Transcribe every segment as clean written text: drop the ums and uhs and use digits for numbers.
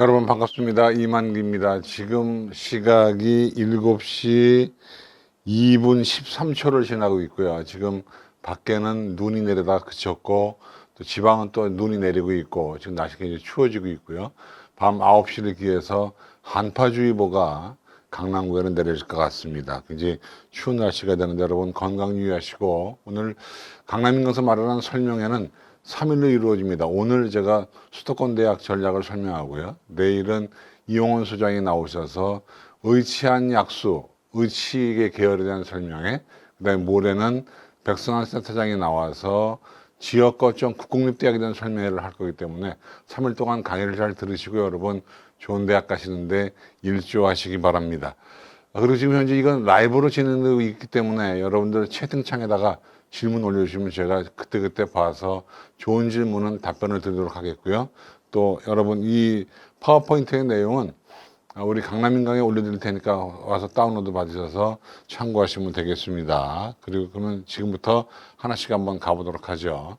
여러분 반갑습니다. 이만기입니다. 지금 시각이 7시 2분 13초를 지나고 있고요. 지금 밖에는 눈이 내리다 그쳤고 또 지방은 또 눈이 내리고 있고 지금 날씨가 이제 추워지고 있고요. 밤 9시를 기해서 한파주의보가 강남구에는 내려질 것 같습니다. 굉장히 추운 날씨가 되는데 여러분 건강 유의하시고, 오늘 강남인강서 마련한 설명회는 3일로 이루어집니다. 오늘 제가 수도권 대학 전략을 설명하고요. 내일은 이용원 소장이 나오셔서 의치한 약수, 의치의 계열에 대한 설명회, 그다음에 모레는 백승환 센터장이 나와서 지역 거점 국공립대학에 대한 설명회를 할 거기 때문에 3일 동안 강의를 잘 들으시고요. 여러분 좋은 대학 가시는데 일조하시기 바랍니다. 그리고 지금 현재 이건 라이브로 진행되고 있기 때문에 여러분들 채팅창에다가 질문 올려주시면 제가 그때그때 봐서 좋은 질문은 답변을 드리도록 하겠고요. 또 여러분 이 파워포인트의 내용은 우리 강남인강에 올려드릴 테니까 와서 다운로드 받으셔서 참고하시면 되겠습니다. 그리고 그러면 지금부터 하나씩 한번 가보도록 하죠.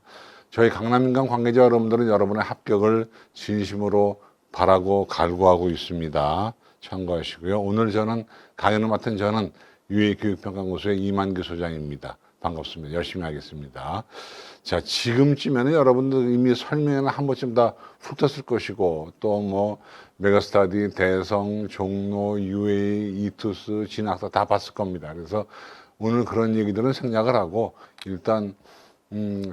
저희 강남인강 관계자 여러분들은 여러분의 합격을 진심으로 바라고 갈구하고 있습니다. 참고하시고요. 오늘 저는 강연을 맡은 저는 유해교육평가연구소의 이만기 소장입니다. 반갑습니다. 열심히 하겠습니다. 자, 지금쯤에는 여러분들 이미 설명회는 한 번쯤 다 훅 떴을 것이고, 또 뭐 메가스터디, 대성, 종로, UA, 이투스, 진학사 다 봤을 겁니다. 그래서 오늘 그런 얘기들은 생략을 하고 일단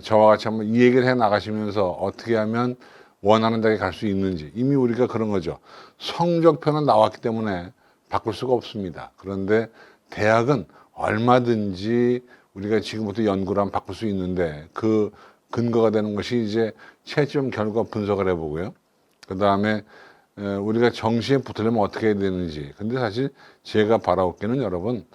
저와 같이 한번 이 얘기를 해 나가시면서 어떻게 하면 원하는 데에 갈 수 있는지, 이미 우리가 그런 거죠. 성적표는 나왔기 때문에 바꿀 수가 없습니다. 그런데 대학은 얼마든지 우리가 지금부터 연구를 하면 바꿀 수 있는데, 그 근거가 되는 것이 이제 채점 결과 분석을 해보고요. 그 다음에 우리가 정시에 붙으려면 어떻게 해야 되는지. 근데 사실 제가 바라옵기는 여러분,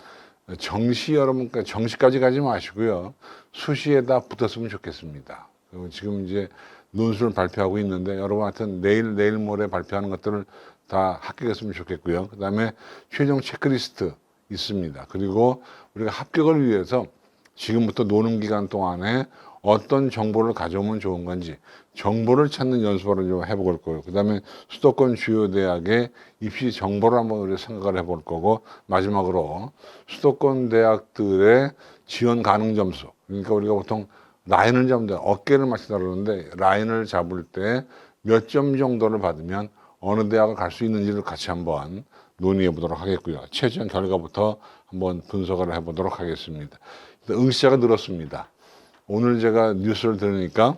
그러니까 정시까지 가지 마시고요. 수시에다 붙었으면 좋겠습니다. 그리고 지금 이제 논술을 발표하고 있는데 여러분 하여튼 내일 모레 발표하는 것들을 다 합격했으면 좋겠고요. 그 다음에 최종 체크리스트 있습니다. 그리고 우리가 합격을 위해서 지금부터 노는 기간 동안에 어떤 정보를 가져오면 좋은 건지 정보를 찾는 연습을 좀 해볼 거고요. 그 다음에 수도권 주요 대학의 입시 정보를 한번 우리 생각을 해볼 거고, 마지막으로 수도권 대학들의 지원 가능 점수, 그러니까 우리가 보통 라인을 잡는 데 어깨를 맞추다 그러는데, 라인을 잡을 때 몇 점 정도를 받으면 어느 대학을 갈 수 있는지를 같이 한번 논의해 보도록 하겠고요. 최종 결과부터 한번 분석을 해보도록 하겠습니다. 응시자가 늘었습니다. 오늘 제가 뉴스를 들으니까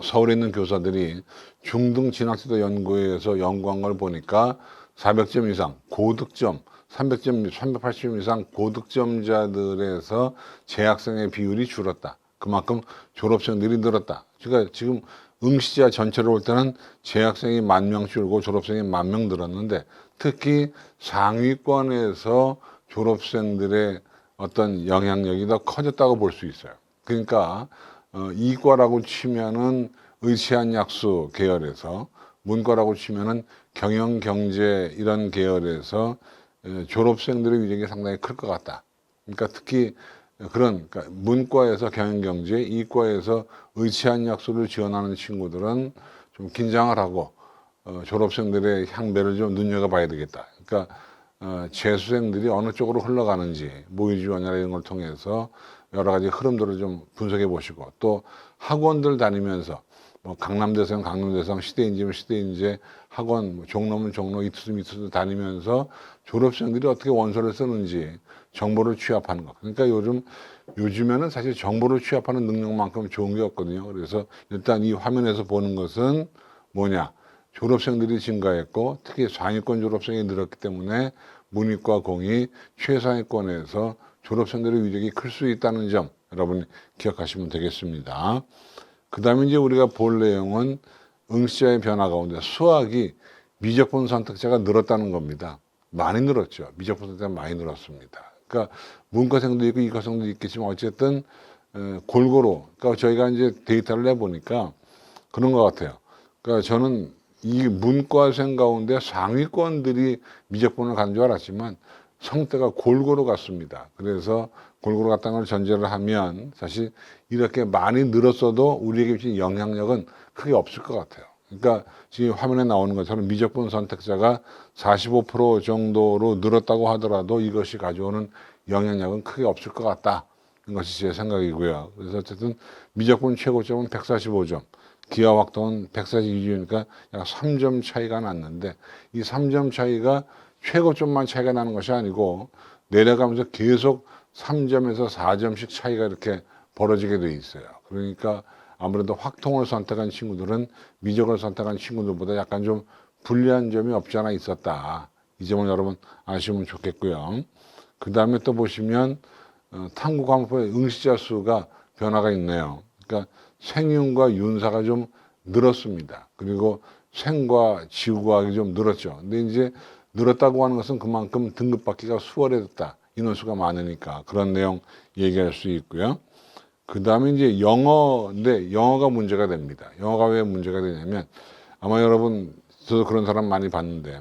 서울에 있는 교사들이 중등 진학지도 연구회에서 연구한 걸 보니까 400점 이상 고득점, 300점, 380점 이상 고득점자들에서 재학생의 비율이 줄었다. 그만큼 졸업생들이 늘었다. 그러니까 지금 응시자 전체로 볼 때는 재학생이 10,000명 줄고 졸업생이 10,000명 늘었는데, 특히 상위권에서 졸업생들의 어떤 영향력이 더 커졌다고 볼 수 있어요. 그러니까 이과라고 치면은 의치한 약수 계열에서, 문과라고 치면은 경영 경제 이런 계열에서 졸업생들의 위력이 상당히 클 것 같다. 그러니까 특히 그러니까 문과에서 경영 경제, 이과에서 의치한 약수를 지원하는 친구들은 좀 긴장을 하고 졸업생들의 향배를 좀 눈여겨봐야 되겠다. 그러니까 재수생들이 어느 쪽으로 흘러가는지 모의지원이나 이런 걸 통해서 여러 가지 흐름들을 좀 분석해 보시고, 또 학원들 다니면서 뭐 강남대성, 시대인지면 시대인재 학원, 뭐 종로면 종로, 이투스 다니면서 졸업생들이 어떻게 원서를 쓰는지 정보를 취합하는 것. 그러니까 요즘에는 사실 정보를 취합하는 능력만큼 좋은 게 없거든요. 그래서 일단 이 화면에서 보는 것은 뭐냐? 졸업생들이 증가했고, 특히 상위권 졸업생이 늘었기 때문에 문이과 공이 최상위권에서 졸업생들의 위력이 클 수 있다는 점 여러분 기억하시면 되겠습니다. 그 다음에 이제 우리가 볼 내용은 응시자의 변화 가운데 수학이 미적분 선택자가 늘었다는 겁니다. 많이 늘었죠. 미적분 선택자가 많이 늘었습니다. 그러니까 문과생도 있고 이과생도 있겠지만 어쨌든 골고루, 그러니까 저희가 이제 데이터를 내보니까 그런 것 같아요. 그러니까 저는 이 문과생 가운데 상위권들이 미적분을 가는 줄 알았지만 성대가 골고루 갔습니다. 그래서 골고루 갔다는 걸 전제를 하면 사실 이렇게 많이 늘었어도 우리에게 미친 영향력은 크게 없을 것 같아요. 그러니까 지금 화면에 나오는 것처럼 미적분 선택자가 45% 정도로 늘었다고 하더라도 이것이 가져오는 영향력은 크게 없을 것 같다. 이것이 제 생각이고요. 그래서 어쨌든 미적분 최고점은 145점, 기하 확동은 142점이니까 약 3점 차이가 났는데 이 3점 차이가 최고점만 차이가 나는 것이 아니고 내려가면서 계속 3점에서 4점씩 차이가 이렇게 벌어지게 돼 있어요. 그러니까 아무래도 확통을 선택한 친구들은 미적을 선택한 친구들보다 약간 좀 불리한 점이 없지 않아 있었다. 이 점을 여러분 아시면 좋겠고요. 그 다음에 또 보시면 탐구 과목의 응시자 수가 변화가 있네요. 그러니까 생윤과 윤사가 좀 늘었습니다. 그리고 생과 지구과학이 좀 늘었죠. 근데 이제 늘었다고 하는 것은 그만큼 등급받기가 수월해졌다. 인원수가 많으니까 그런 내용 얘기할 수 있고요. 그 다음에 이제 영어인데 영어가 문제가 됩니다. 영어가 왜 문제가 되냐면 아마 여러분 저도 그런 사람 많이 봤는데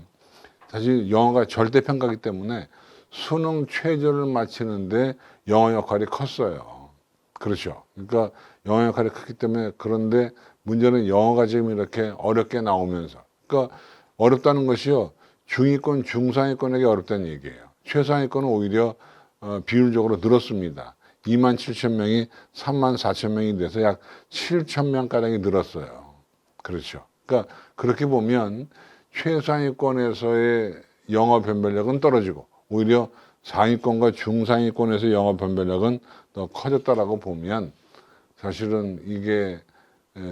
사실 영어가 절대평가기 때문에 수능 최저를 맞히는데 영어 역할이 컸어요. 그렇죠. 그러니까 영어 역할이 크기 때문에 그런데 문제는 영어가 지금 이렇게 어렵게 나오면서 그러니까 어렵다는 것이요. 중위권, 중상위권에게 어렵다는 얘기예요. 최상위권은 오히려 비율적으로 늘었습니다. 2만 7천 명이 3만 4천 명이 돼서 약 7천 명가량이 늘었어요. 그렇죠. 그러니까 그렇게 보면 최상위권에서의 영어 변별력은 떨어지고 오히려 상위권과 중상위권에서 영어 변별력은 더 커졌다라고 보면 사실은 이게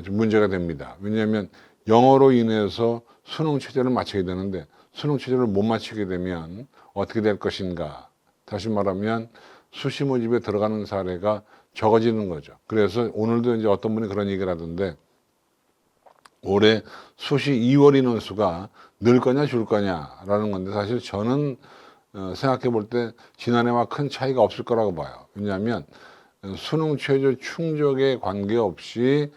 좀 문제가 됩니다. 왜냐하면 영어로 인해서 수능 최저를 맞춰야 되는데 수능 최저를 못 맞추게 되면 어떻게 될 것인가. 다시 말하면 수시 모집에 들어가는 사례가 적어지는 거죠. 그래서 오늘도 이제 어떤 분이 그런 얘기를 하던데 올해 수시 2월 인원수가 늘 거냐 줄 거냐라는 건데 사실 저는 생각해 볼 때 지난해와 큰 차이가 없을 거라고 봐요. 왜냐하면 수능 최저 충족에 관계없이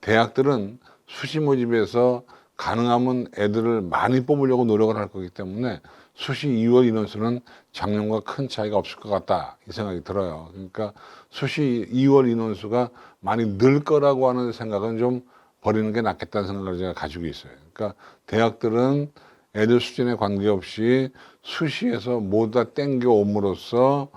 대학들은 수시 모집에서 가능하면 애들을 많이 뽑으려고 노력을 할 거기 때문에 수시 2월 인원수는 작년과 큰 차이가 없을 것 같다 이 생각이 들어요. 그러니까 수시 2월 인원수가 많이 늘 거라고 하는 생각은 좀 버리는 게 낫겠다는 생각을 제가 가지고 있어요. 그러니까 대학들은 애들 수준에 관계없이 수시에서 모두 다 땡겨 옴으로써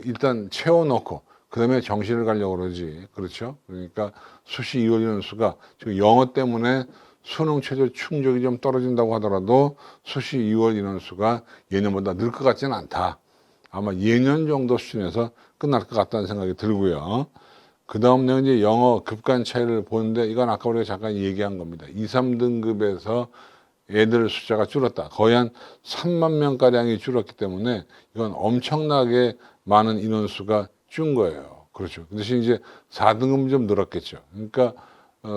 일단 채워놓고 그 다음에 정시를 가려고 그러지. 그렇죠? 그러니까 수시 2월 인원수가 지금 영어 때문에 수능 최저 충족이 좀 떨어진다고 하더라도 수시 2월 인원수가 예년보다 늘 것 같지는 않다. 아마 예년 정도 수준에서 끝날 것 같다는 생각이 들고요. 그 다음 내용 이제 영어 급간 차이를 보는데 이건 아까 우리가 잠깐 얘기한 겁니다. 2, 3등급에서 애들 숫자가 줄었다. 거의 한 3만 명가량이 줄었기 때문에 이건 엄청나게 많은 인원수가 준 거예요. 그렇죠. 그 대신 이제 4등급은 좀 늘었겠죠. 그러니까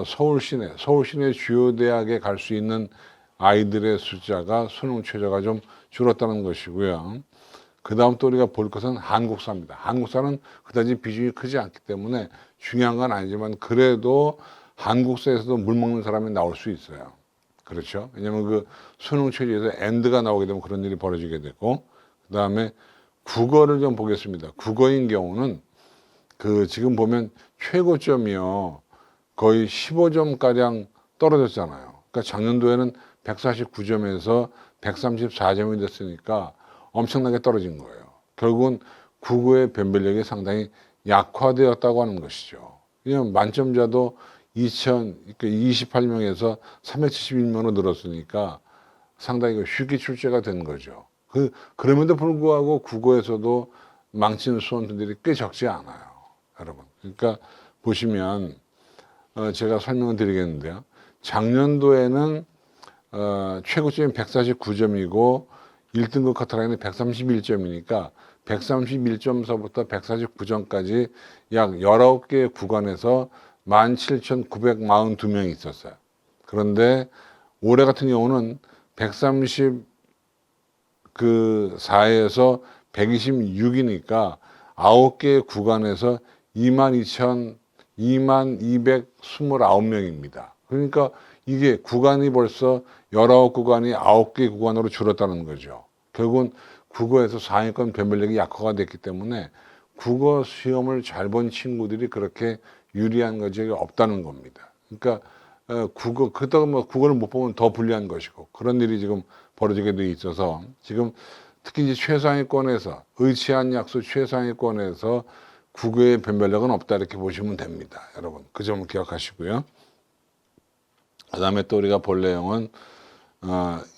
서울 시내 주요 대학에 갈 수 있는 아이들의 숫자가 수능 최저가 좀 줄었다는 것이고요. 그 다음 또 우리가 볼 것은 한국사입니다. 한국사는 그다지 비중이 크지 않기 때문에 중요한 건 아니지만 그래도 한국사에서도 물 먹는 사람이 나올 수 있어요. 그렇죠. 왜냐하면 그 수능 최저에서 엔드가 나오게 되면 그런 일이 벌어지게 되고 그 다음에 국어를 좀 보겠습니다. 국어인 경우는 그 지금 보면 최고점이요. 거의 15점가량 떨어졌잖아요. 그러니까 작년도에는 149점에서 134점이 됐으니까 엄청나게 떨어진 거예요. 결국은 국어의 변별력이 상당히 약화되었다고 하는 것이죠. 왜냐하면 만점자도 2028명에서 371명으로 늘었으니까 상당히 쉽게 출제가 된 거죠. 그럼에도 불구하고 국어에서도 망치는 수험생들이 꽤 적지 않아요. 여러분. 그러니까 보시면 제가 설명을 드리겠는데요. 작년도에는 최고점이 149점이고 1등급 카트라인이 131점이니까 131점서부터 149점까지 약 19개의 구간에서 17,942명이 있었어요. 그런데 올해 같은 경우는 134에서 126이니까 9개의 구간에서 22,229명입니다. 그러니까 이게 구간이 벌써 19구간이 9개 구간으로 줄었다는 거죠. 결국은 국어에서 상위권 변별력이 약화가 됐기 때문에 국어 시험을 잘 본 친구들이 그렇게 유리한 것이 없다는 겁니다. 그러니까 국어, 그렇다고 뭐 국어를 못 보면 더 불리한 것이고, 그런 일이 지금 벌어지게 돼 있어서, 지금 특히 이제 최상위권에서, 의치한 약수 최상위권에서 국어의 변별력은 없다, 이렇게 보시면 됩니다. 여러분, 그 점을 기억하시고요. 그 다음에 또 우리가 볼 내용은,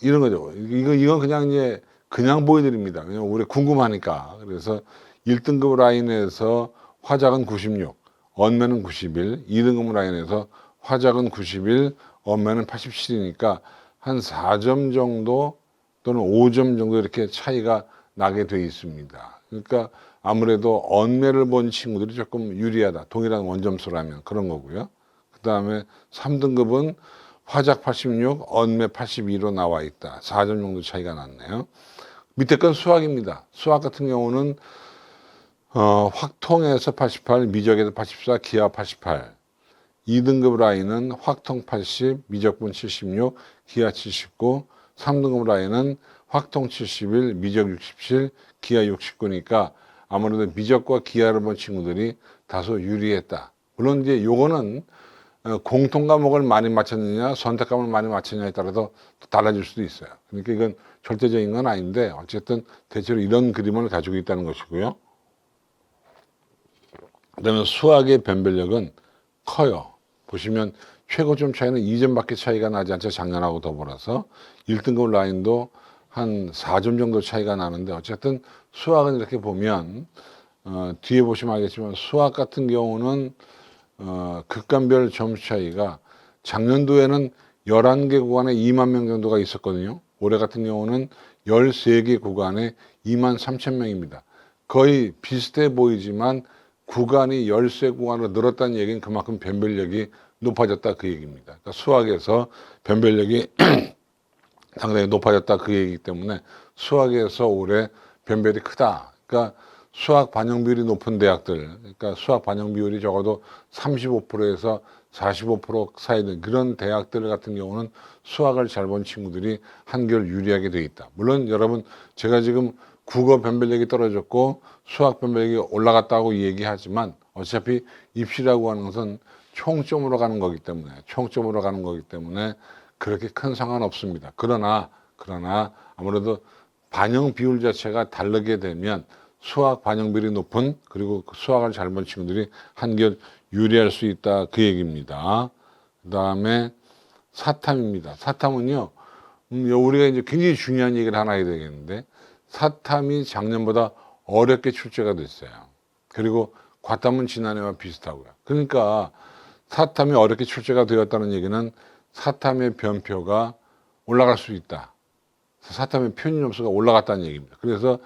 이런 거죠. 이건 그냥 이제, 그냥 보여드립니다. 왜냐면 우리 궁금하니까. 그래서 1등급 라인에서 화작은 96, 언매는 91, 2등급 라인에서 화작은 91, 언매는 87이니까 한 4점 정도 또는 5점 정도 이렇게 차이가 나게 돼 있습니다. 그러니까 아무래도 언매를 본 친구들이 조금 유리하다. 동일한 원점수라면 그런 거고요. 그 다음에 3등급은 화작 86, 언매 82로 나와 있다. 4점 정도 차이가 났네요. 밑에 건 수학입니다. 수학 같은 경우는 확통에서 88, 미적에서 84, 기하 88. 2등급 라인은 확통 80, 미적분 76, 기하 79. 3등급 라인은 확통 71, 미적 67, 기하 69니까 아무래도 미적과 기하를 본 친구들이 다소 유리했다. 물론 이제 요거는 공통 과목을 많이 맞췄느냐 선택 과목을 많이 맞췄느냐에 따라서 달라질 수도 있어요. 그러니까 이건 절대적인 건 아닌데 어쨌든 대체로 이런 그림을 가지고 있다는 것이고요. 그다음에 수학의 변별력은 커요. 보시면 최고점 차이는 2점밖에 차이가 나지 않죠. 작년하고 더불어서 1등급 라인도 한 4점 정도 차이가 나는데 어쨌든 수학은 이렇게 보면 뒤에 보시면 알겠지만 수학 같은 경우는 극간별 점수 차이가 작년도에는 11개 구간에 2만 명 정도가 있었거든요. 올해 같은 경우는 13개 구간에 2만 3천 명입니다. 거의 비슷해 보이지만 구간이 13구간으로 늘었다는 얘기는 그만큼 변별력이 높아졌다 그 얘기입니다. 그러니까 수학에서 변별력이 상당히 높아졌다 그 얘기이기 때문에 수학에서 올해 변별이 크다. 그러니까 수학 반영 비율이 높은 대학들, 그러니까 수학 반영 비율이 적어도 35%에서 45% 사이 된 그런 대학들 같은 경우는 수학을 잘 본 친구들이 한결 유리하게 돼 있다. 물론 여러분 제가 지금 국어 변별력이 떨어졌고 수학 변별력이 올라갔다고 얘기하지만 어차피 입시라고 하는 것은 총점으로 가는 거기 때문에 그렇게 큰 상관 없습니다. 그러나 아무래도 반영 비율 자체가 다르게 되면 수학 반영 비율이 높은 그리고 수학을 잘 본 친구들이 한결 유리할 수 있다 그 얘기입니다. 그 다음에 사탐입니다. 사탐은요 우리가 이제 굉장히 중요한 얘기를 하나 해야 되겠는데 사탐이 작년보다 어렵게 출제가 됐어요. 그리고 과탐은 지난해와 비슷하고요. 그러니까 사탐이 어렵게 출제가 되었다는 얘기는 사탐의 변표가 올라갈 수 있다. 사탐의 표준 점수가 올라갔다는 얘기입니다. 그래서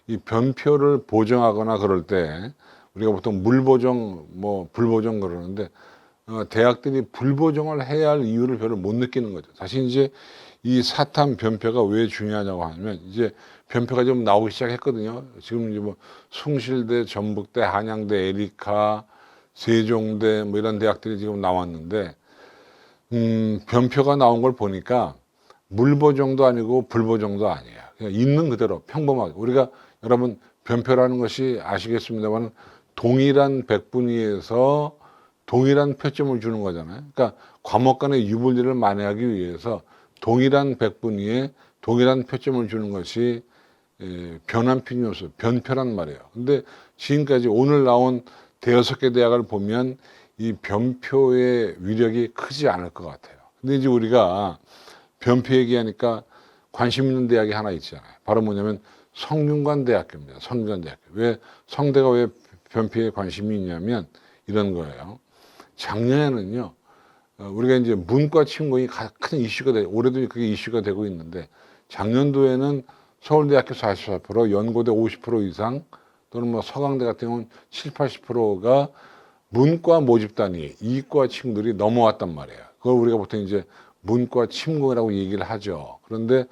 이 변표를 보정하거나 그럴 때 우리가 보통 물보정, 뭐 불보정 그러는데 대학들이 불보정을 해야 할 이유를 별로 못 느끼는 거죠. 사실 이제 이 사탐 변표가 왜 중요하냐고 하면 이제 변표가 좀 나오기 시작했거든요. 지금 이제 뭐 숭실대, 전북대, 한양대, 에리카, 세종대 뭐 이런 대학들이 지금 나왔는데 변표가 나온 걸 보니까 물보정도 아니고 불보정도 아니에요. 그냥 있는 그대로 평범하게 우리가 여러분 변표라는 것이 아시겠습니다만 동일한 백분위에서 동일한 표점을 주는 거잖아요. 그러니까 과목 간의 유불리를 만회하기 위해서 동일한 백분위에 동일한 표점을 주는 것이 변환 표준요소, 변표란 말이에요. 근데 지금까지 오늘 나온 대여섯 개 대학을 보면 이 변표의 위력이 크지 않을 것 같아요. 근데 이제 우리가 변표 얘기하니까 관심 있는 대학이 하나 있잖아요. 바로 뭐냐면 성균관대학교입니다. 성균관대학교. 왜 성대가 왜 변표에 관심이 있냐면 이런 거예요. 작년에는요. 우리가 이제 문과 침공이 큰 이슈가 돼 올해도 그게 이슈가 되고 있는데 작년도에는 서울대학교 44%, 연고대 50% 이상 또는 뭐 서강대 같은 경우는 7, 80%가 문과 모집 단위, 이과 친구들이 넘어왔단 말이에요. 그걸 우리가 보통 이제 문과 침공이라고 얘기를 하죠. 그런데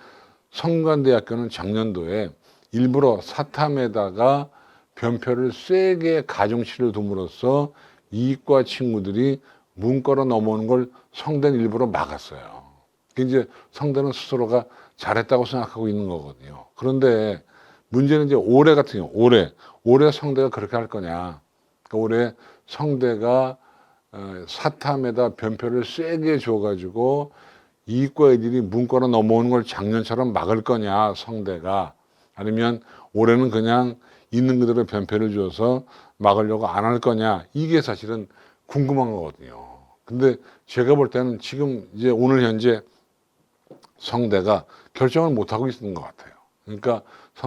성균관대학교는 작년도에 일부러 사탐에다가 변표를 세게 가중치를 둠으로써 이과 친구들이 문과로 넘어오는 걸 성대는 일부러 막았어요. 이제 성대는 스스로가 잘했다고 생각하고 있는 거거든요. 그런데 문제는 이제 올해 같은 경우, 올해 성대가 그렇게 할 거냐. 그러니까 올해 성대가 사탐에다 변표를 세게 줘가지고 이과 애들이 문과로 넘어오는 걸 작년처럼 막을 거냐 성대가, 아니면 올해는 그냥 있는 그대로 변표를 줘서 막으려고 안 할 거냐, 이게 사실은 궁금한 거거든요. 근데 제가 볼 때는 지금 이제 오늘 현재 성대가 결정을 못 하고 있는 것 같아요. 그러니까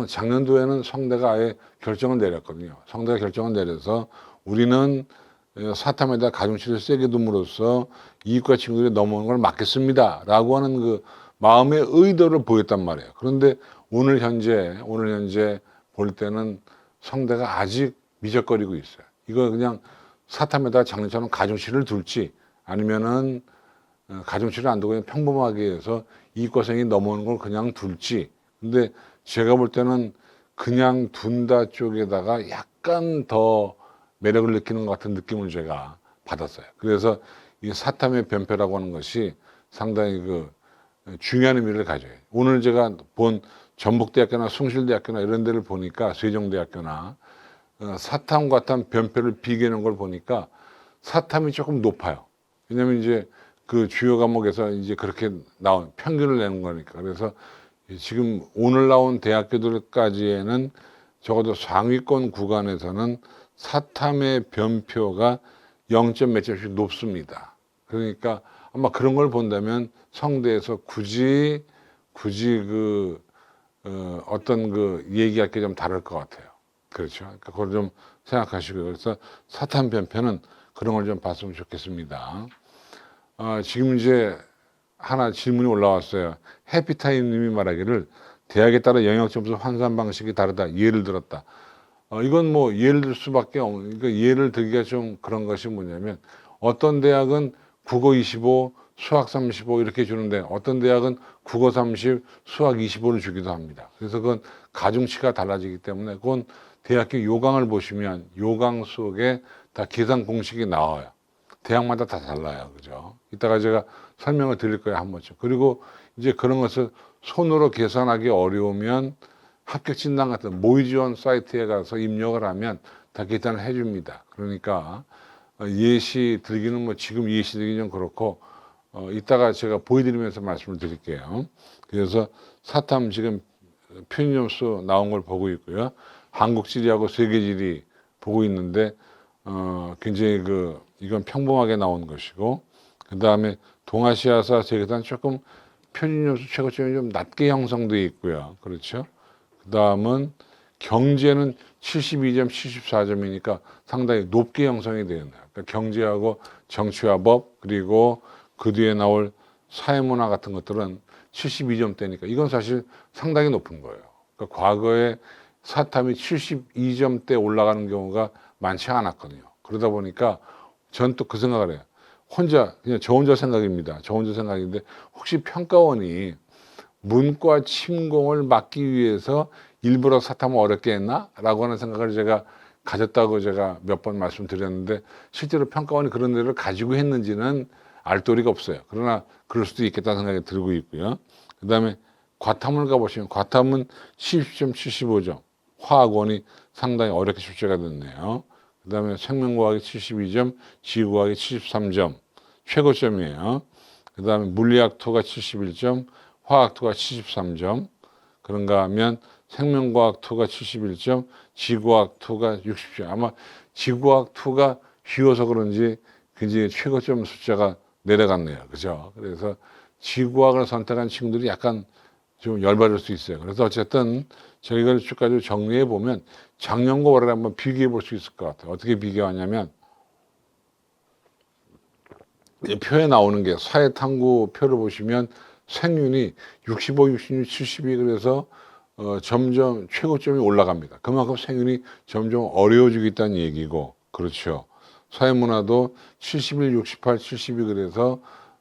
작년도에는 성대가 아예 결정을 내렸거든요. 성대가 결정을 내려서 우리는 사탐에다 가중치를 세게 둠으로써 이과 친구들이 넘어오는 걸 막겠습니다 라고 하는 그 마음의 의도를 보였단 말이에요. 그런데 오늘 현재 볼 때는 성대가 아직 미적거리고 있어요. 이거 그냥 사탐에다 작년처럼 가중치를 둘지, 아니면은 가중치를 안 두고 그냥 평범하게 해서 이과생이 넘어오는 걸 그냥 둘지. 근데 제가 볼 때는 그냥 둔다 쪽에다가 약간 더 매력을 느끼는 것 같은 느낌을 제가 받았어요. 그래서 이 사탐의 변표라고 하는 것이 상당히 그 중요한 의미를 가져요. 오늘 제가 본 전북대학교나 숭실대학교나 이런 데를 보니까, 세종대학교나 사탐 과탐 변표를 비교하는 걸 보니까 사탐이 조금 높아요. 왜냐면 이제 그 주요 과목에서 이제 그렇게 나온 평균을 내는 거니까. 그래서 지금 오늘 나온 대학교들까지에는 적어도 상위권 구간에서는 사탐의 변표가 0점 몇 점씩 높습니다. 그러니까 아마 그런 걸 본다면 성대에서 굳이 어떤 그 얘기할 게 좀 다를 것 같아요. 그렇죠. 그러니까 그걸 좀 생각하시고요. 그래서 사탐 변표는 그런 걸 좀 봤으면 좋겠습니다. 지금 이제 하나 질문이 올라왔어요. 해피타임 님이 말하기를 대학에 따라 영역 점수 환산 방식이 다르다. 예를 들었다. 이건 뭐 예를 들 수밖에 없는, 그러니까 예를 들기가 좀 그런 것이 뭐냐면, 어떤 대학은 국어 25, 수학 35 이렇게 주는데 어떤 대학은 국어 30, 수학 25를 주기도 합니다. 그래서 그건 가중치가 달라지기 때문에, 그건 대학교 요강을 보시면 요강 속에 다 계산 공식이 나와요. 대학마다 다 달라요. 그죠? 이따가 제가 설명을 드릴 거예요, 한 번쯤. 그리고 이제 그런 것을 손으로 계산하기 어려우면 합격 진단 같은 모의 지원 사이트에 가서 입력을 하면 다 계산을 해줍니다. 그러니까 예시 들기는 뭐 지금 예시 들기 좀 그렇고, 이따가 제가 보여드리면서 말씀을 드릴게요. 그래서 사탐 지금 표준점수 나온 걸 보고 있고요. 한국지리하고 세계지리 보고 있는데, 굉장히 이건 평범하게 나온 것이고, 그 다음에 동아시아사 세계사는 조금 표준점수 최고점이 좀 낮게 형성되어 있고요. 그렇죠? 그 다음은 경제는 72점, 74점이니까 상당히 높게 형성이 되어 있네요. 그러니까 경제하고 정치와 법, 그리고 그 뒤에 나올 사회문화 같은 것들은 72점대니까 이건 사실 상당히 높은 거예요. 그러니까 과거에 사탐이 72점대 올라가는 경우가 많지 않았거든요. 그러다 보니까 전 또 그 생각을 해요. 그냥 저 혼자 생각입니다. 저 혼자 생각인데, 혹시 평가원이 문과 침공을 막기 위해서 일부러 사탐을 어렵게 했나? 라고 하는 생각을 제가 가졌다고 제가 몇 번 말씀드렸는데, 실제로 평가원이 그런 데를 가지고 했는지는 알 도리가 없어요. 그러나 그럴 수도 있겠다는 생각이 들고 있고요. 그 다음에 과탐을 가보시면 과탐은 70점, 75점. 화학원이 상당히 어렵게 출제가 됐네요. 그 다음에 생명과학이 72점, 지구과학이 73점. 최고점이에요. 그 다음에 물리학2가 71점, 화학2가 73점. 그런가 하면 생명과학2가 71점, 지구과학2가 60점. 아마 지구과학2가 쉬워서 그런지 굉장히 최고점 숫자가 내려갔네요. 그죠? 그래서 지구과학을 선택한 친구들이 약간 좀 열받을 수 있어요. 그래서 어쨌든 저희가 쭉 가지고 정리해 보면 작년과 올해를 한번 비교해 볼 수 있을 것 같아요. 어떻게 비교하냐면, 표에 나오는 게 사회탐구 표를 보시면 생윤이 65, 66, 72 그래서 점점 최고점이 올라갑니다. 그만큼 생윤이 점점 어려워지고 있다는 얘기고, 그렇죠. 사회문화도 71, 68, 72 그래서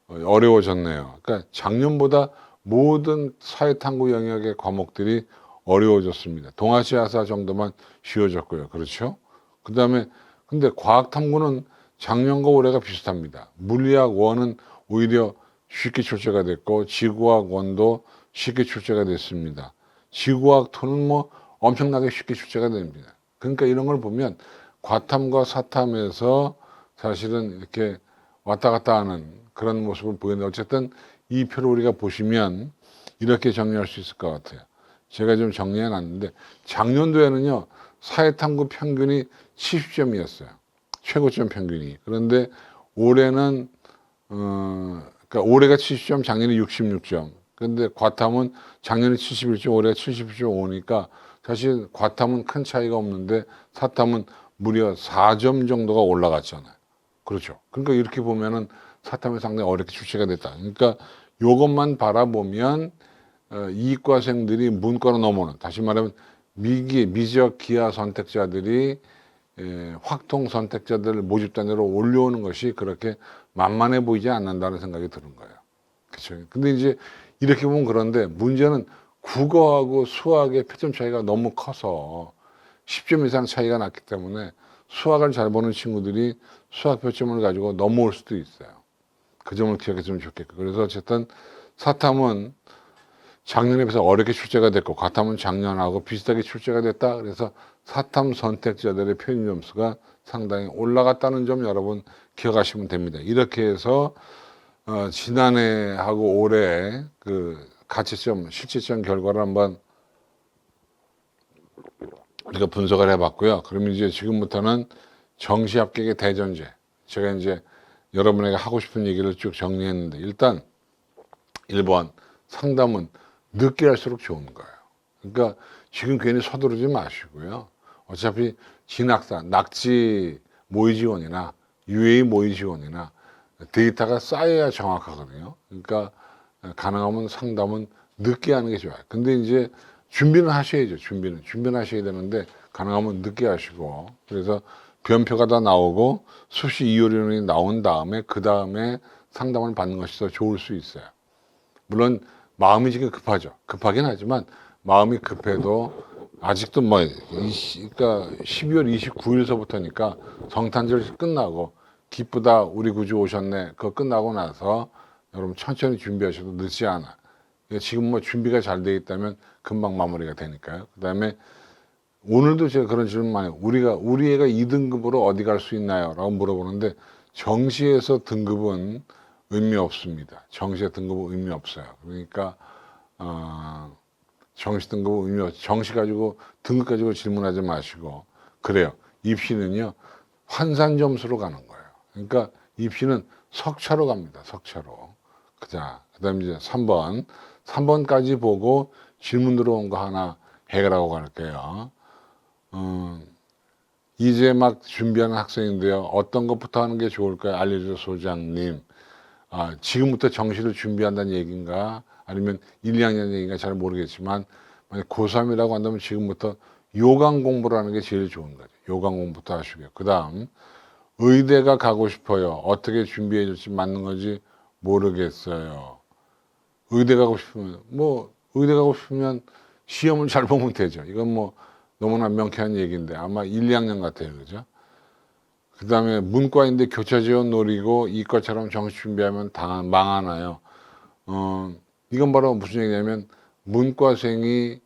어려워졌네요. 그러니까 작년보다 모든 사회탐구 영역의 과목들이 어려워졌습니다. 동아시아사 정도만 쉬워졌고요. 그렇죠. 그 다음에 근데 과학탐구는 작년과 올해가 비슷합니다. 물리학 1은 오히려 쉽게 출제가 됐고, 지구학 1도 쉽게 출제가 됐습니다. 지구학 2는 뭐 엄청나게 쉽게 출제가 됩니다. 그러니까 이런 걸 보면 과탐과 사탐에서 사실은 이렇게 왔다 갔다 하는 그런 모습을 보이는데, 어쨌든 이 표를 우리가 보시면 이렇게 정리할 수 있을 것 같아요. 제가 좀 정리해 놨는데, 작년도에는요 사회탐구 평균이 70점이었어요. 최고점 평균이. 그런데 올해는 그러니까 올해가 70점, 작년에 66점. 근데 과탐은 작년에 71점, 올해가 71.5니까 사실 과탐은 큰 차이가 없는데 사탐은 무려 4점 정도가 올라갔잖아요. 그렇죠. 그러니까 이렇게 보면은 사탐이 상당히 어렵게 출제가 됐다. 그러니까 이것만 바라보면 이과생들이 문과로 넘어오는, 다시 말하면 미적 기하 선택자들이 확통 선택자들 모집 단위로 올려오는 것이 그렇게 만만해 보이지 않는다는 생각이 드는 거예요. 그렇죠. 근데 이제 이렇게 보면, 그런데 문제는 국어하고 수학의 표점 차이가 너무 커서 10점 이상 차이가 났기 때문에 수학을 잘 보는 친구들이 수학 표점을 가지고 넘어올 수도 있어요. 그 점을 기억했으면 좋겠고. 그래서 어쨌든 사탐은 작년에 비해서 어렵게 출제가 됐고, 과탐은 작년하고 비슷하게 출제가 됐다. 그래서 사탐 선택자들의 표준 점수가 상당히 올라갔다는 점 여러분 기억하시면 됩니다. 이렇게 해서 지난해하고 올해 그 가채점, 실제점 결과를 한번 우리가 분석을 해봤고요. 그러면 이제 지금부터는 정시 합격의 대전제, 제가 이제 여러분에게 하고 싶은 얘기를 쭉 정리했는데, 일단 1번 상담은 늦게 할수록 좋은 거예요. 그러니까 지금 괜히 서두르지 마시고요. 어차피 진학사, 낙지 모의 지원이나 UA 모의 지원이나 데이터가 쌓여야 정확하거든요. 그러니까 가능하면 상담은 늦게 하는 게 좋아요. 근데 이제 준비는 하셔야죠. 준비는 하셔야 되는데 가능하면 늦게 하시고, 그래서 변표가 다 나오고 수시 이요리론이 나온 다음에 그 다음에 상담을 받는 것이 더 좋을 수 있어요. 물론 마음이 지금 급하죠. 급하긴 하지만 마음이 급해도 아직도 그러니까 12월 29일서부터니까 성탄절 끝나고 기쁘다 우리 구주 오셨네 그거 끝나고 나서 여러분 천천히 준비하셔도 늦지 않아. 지금 뭐 준비가 잘 돼 있다면 금방 마무리가 되니까요. 그 다음에 오늘도 제가 그런 질문 많이 해요. 우리 애가 2등급으로 어디 갈 수 있나요? 라고 물어보는데, 정시에서 등급은 의미 없습니다. 정시의 등급은 의미 없어요. 그러니까 정시 등급은 의미 없어요. 정시 가지고 등급 가지고 질문하지 마시고, 그래요. 입시는요 환산 점수로 가는 거예요. 그러니까 입시는 석차로 갑니다. 석차로. 그다음에 이제 3번까지 보고 질문 들어온 거 하나 해결하고 갈게요. 이제 막 준비하는 학생인데요. 어떤 것부터 하는 게 좋을까요? 알려줘 소장님. 지금부터 정시를 준비한다는 얘기인가? 아니면 1, 2학년 얘기인가 잘 모르겠지만, 만약 고3이라고 한다면 지금부터 요강 공부를 하는 게 제일 좋은 거죠. 요강 공부부터 하시고요. 그 다음, 의대가 가고 싶어요. 어떻게 준비해 줄지 맞는 건지 모르겠어요. 의대 가고 싶으면 시험을 잘 보면 되죠. 이건 뭐 너무나 명쾌한 얘기인데 아마 1, 2학년 같아요. 그죠? 그 다음에 문과인데 교차 지원 노리고 이과처럼 정시 준비하면 망하나요? 이건 바로 무슨 얘기냐면, 문과생이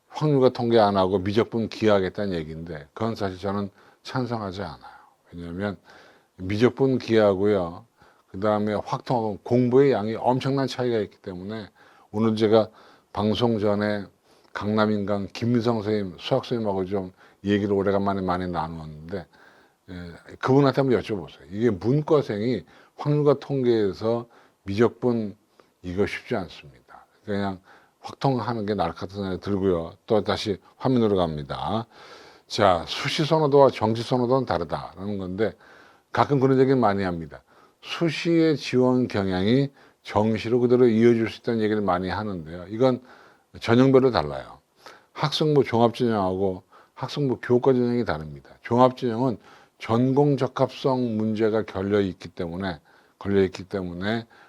확률과 통계 안 하고 미적분 기하하겠다는 얘기인데, 그건 사실 저는 찬성하지 않아요. 왜냐하면 미적분 기하고요, 그 다음에 확통하고 공부의 양이 엄청난 차이가 있기 때문에, 오늘 제가 방송 전에 강남인강 김미성 선생님, 수학 선생님하고 좀 얘기를 오래간만에 많이 나누었는데, 그분한테 한번 여쭤보세요. 이게 문과생이 확률과 통계에서 미적분 이거 쉽지 않습니다. 그냥 확통하는 게 나을 것 같은 생각이 들고요. 또 다시 화면으로 갑니다. 자, 수시 선호도와 정시 선호도는 다르다라는 건데, 가끔 그런 얘기 많이 합니다. 수시의 지원 경향이 정시로 그대로 이어질 수 있다는 얘기를 많이 하는데요. 이건 전형별로 달라요. 학생부 종합전형하고 학생부 교과 전형이 다릅니다. 종합전형은 전공 적합성 문제가 걸려 있기 때문에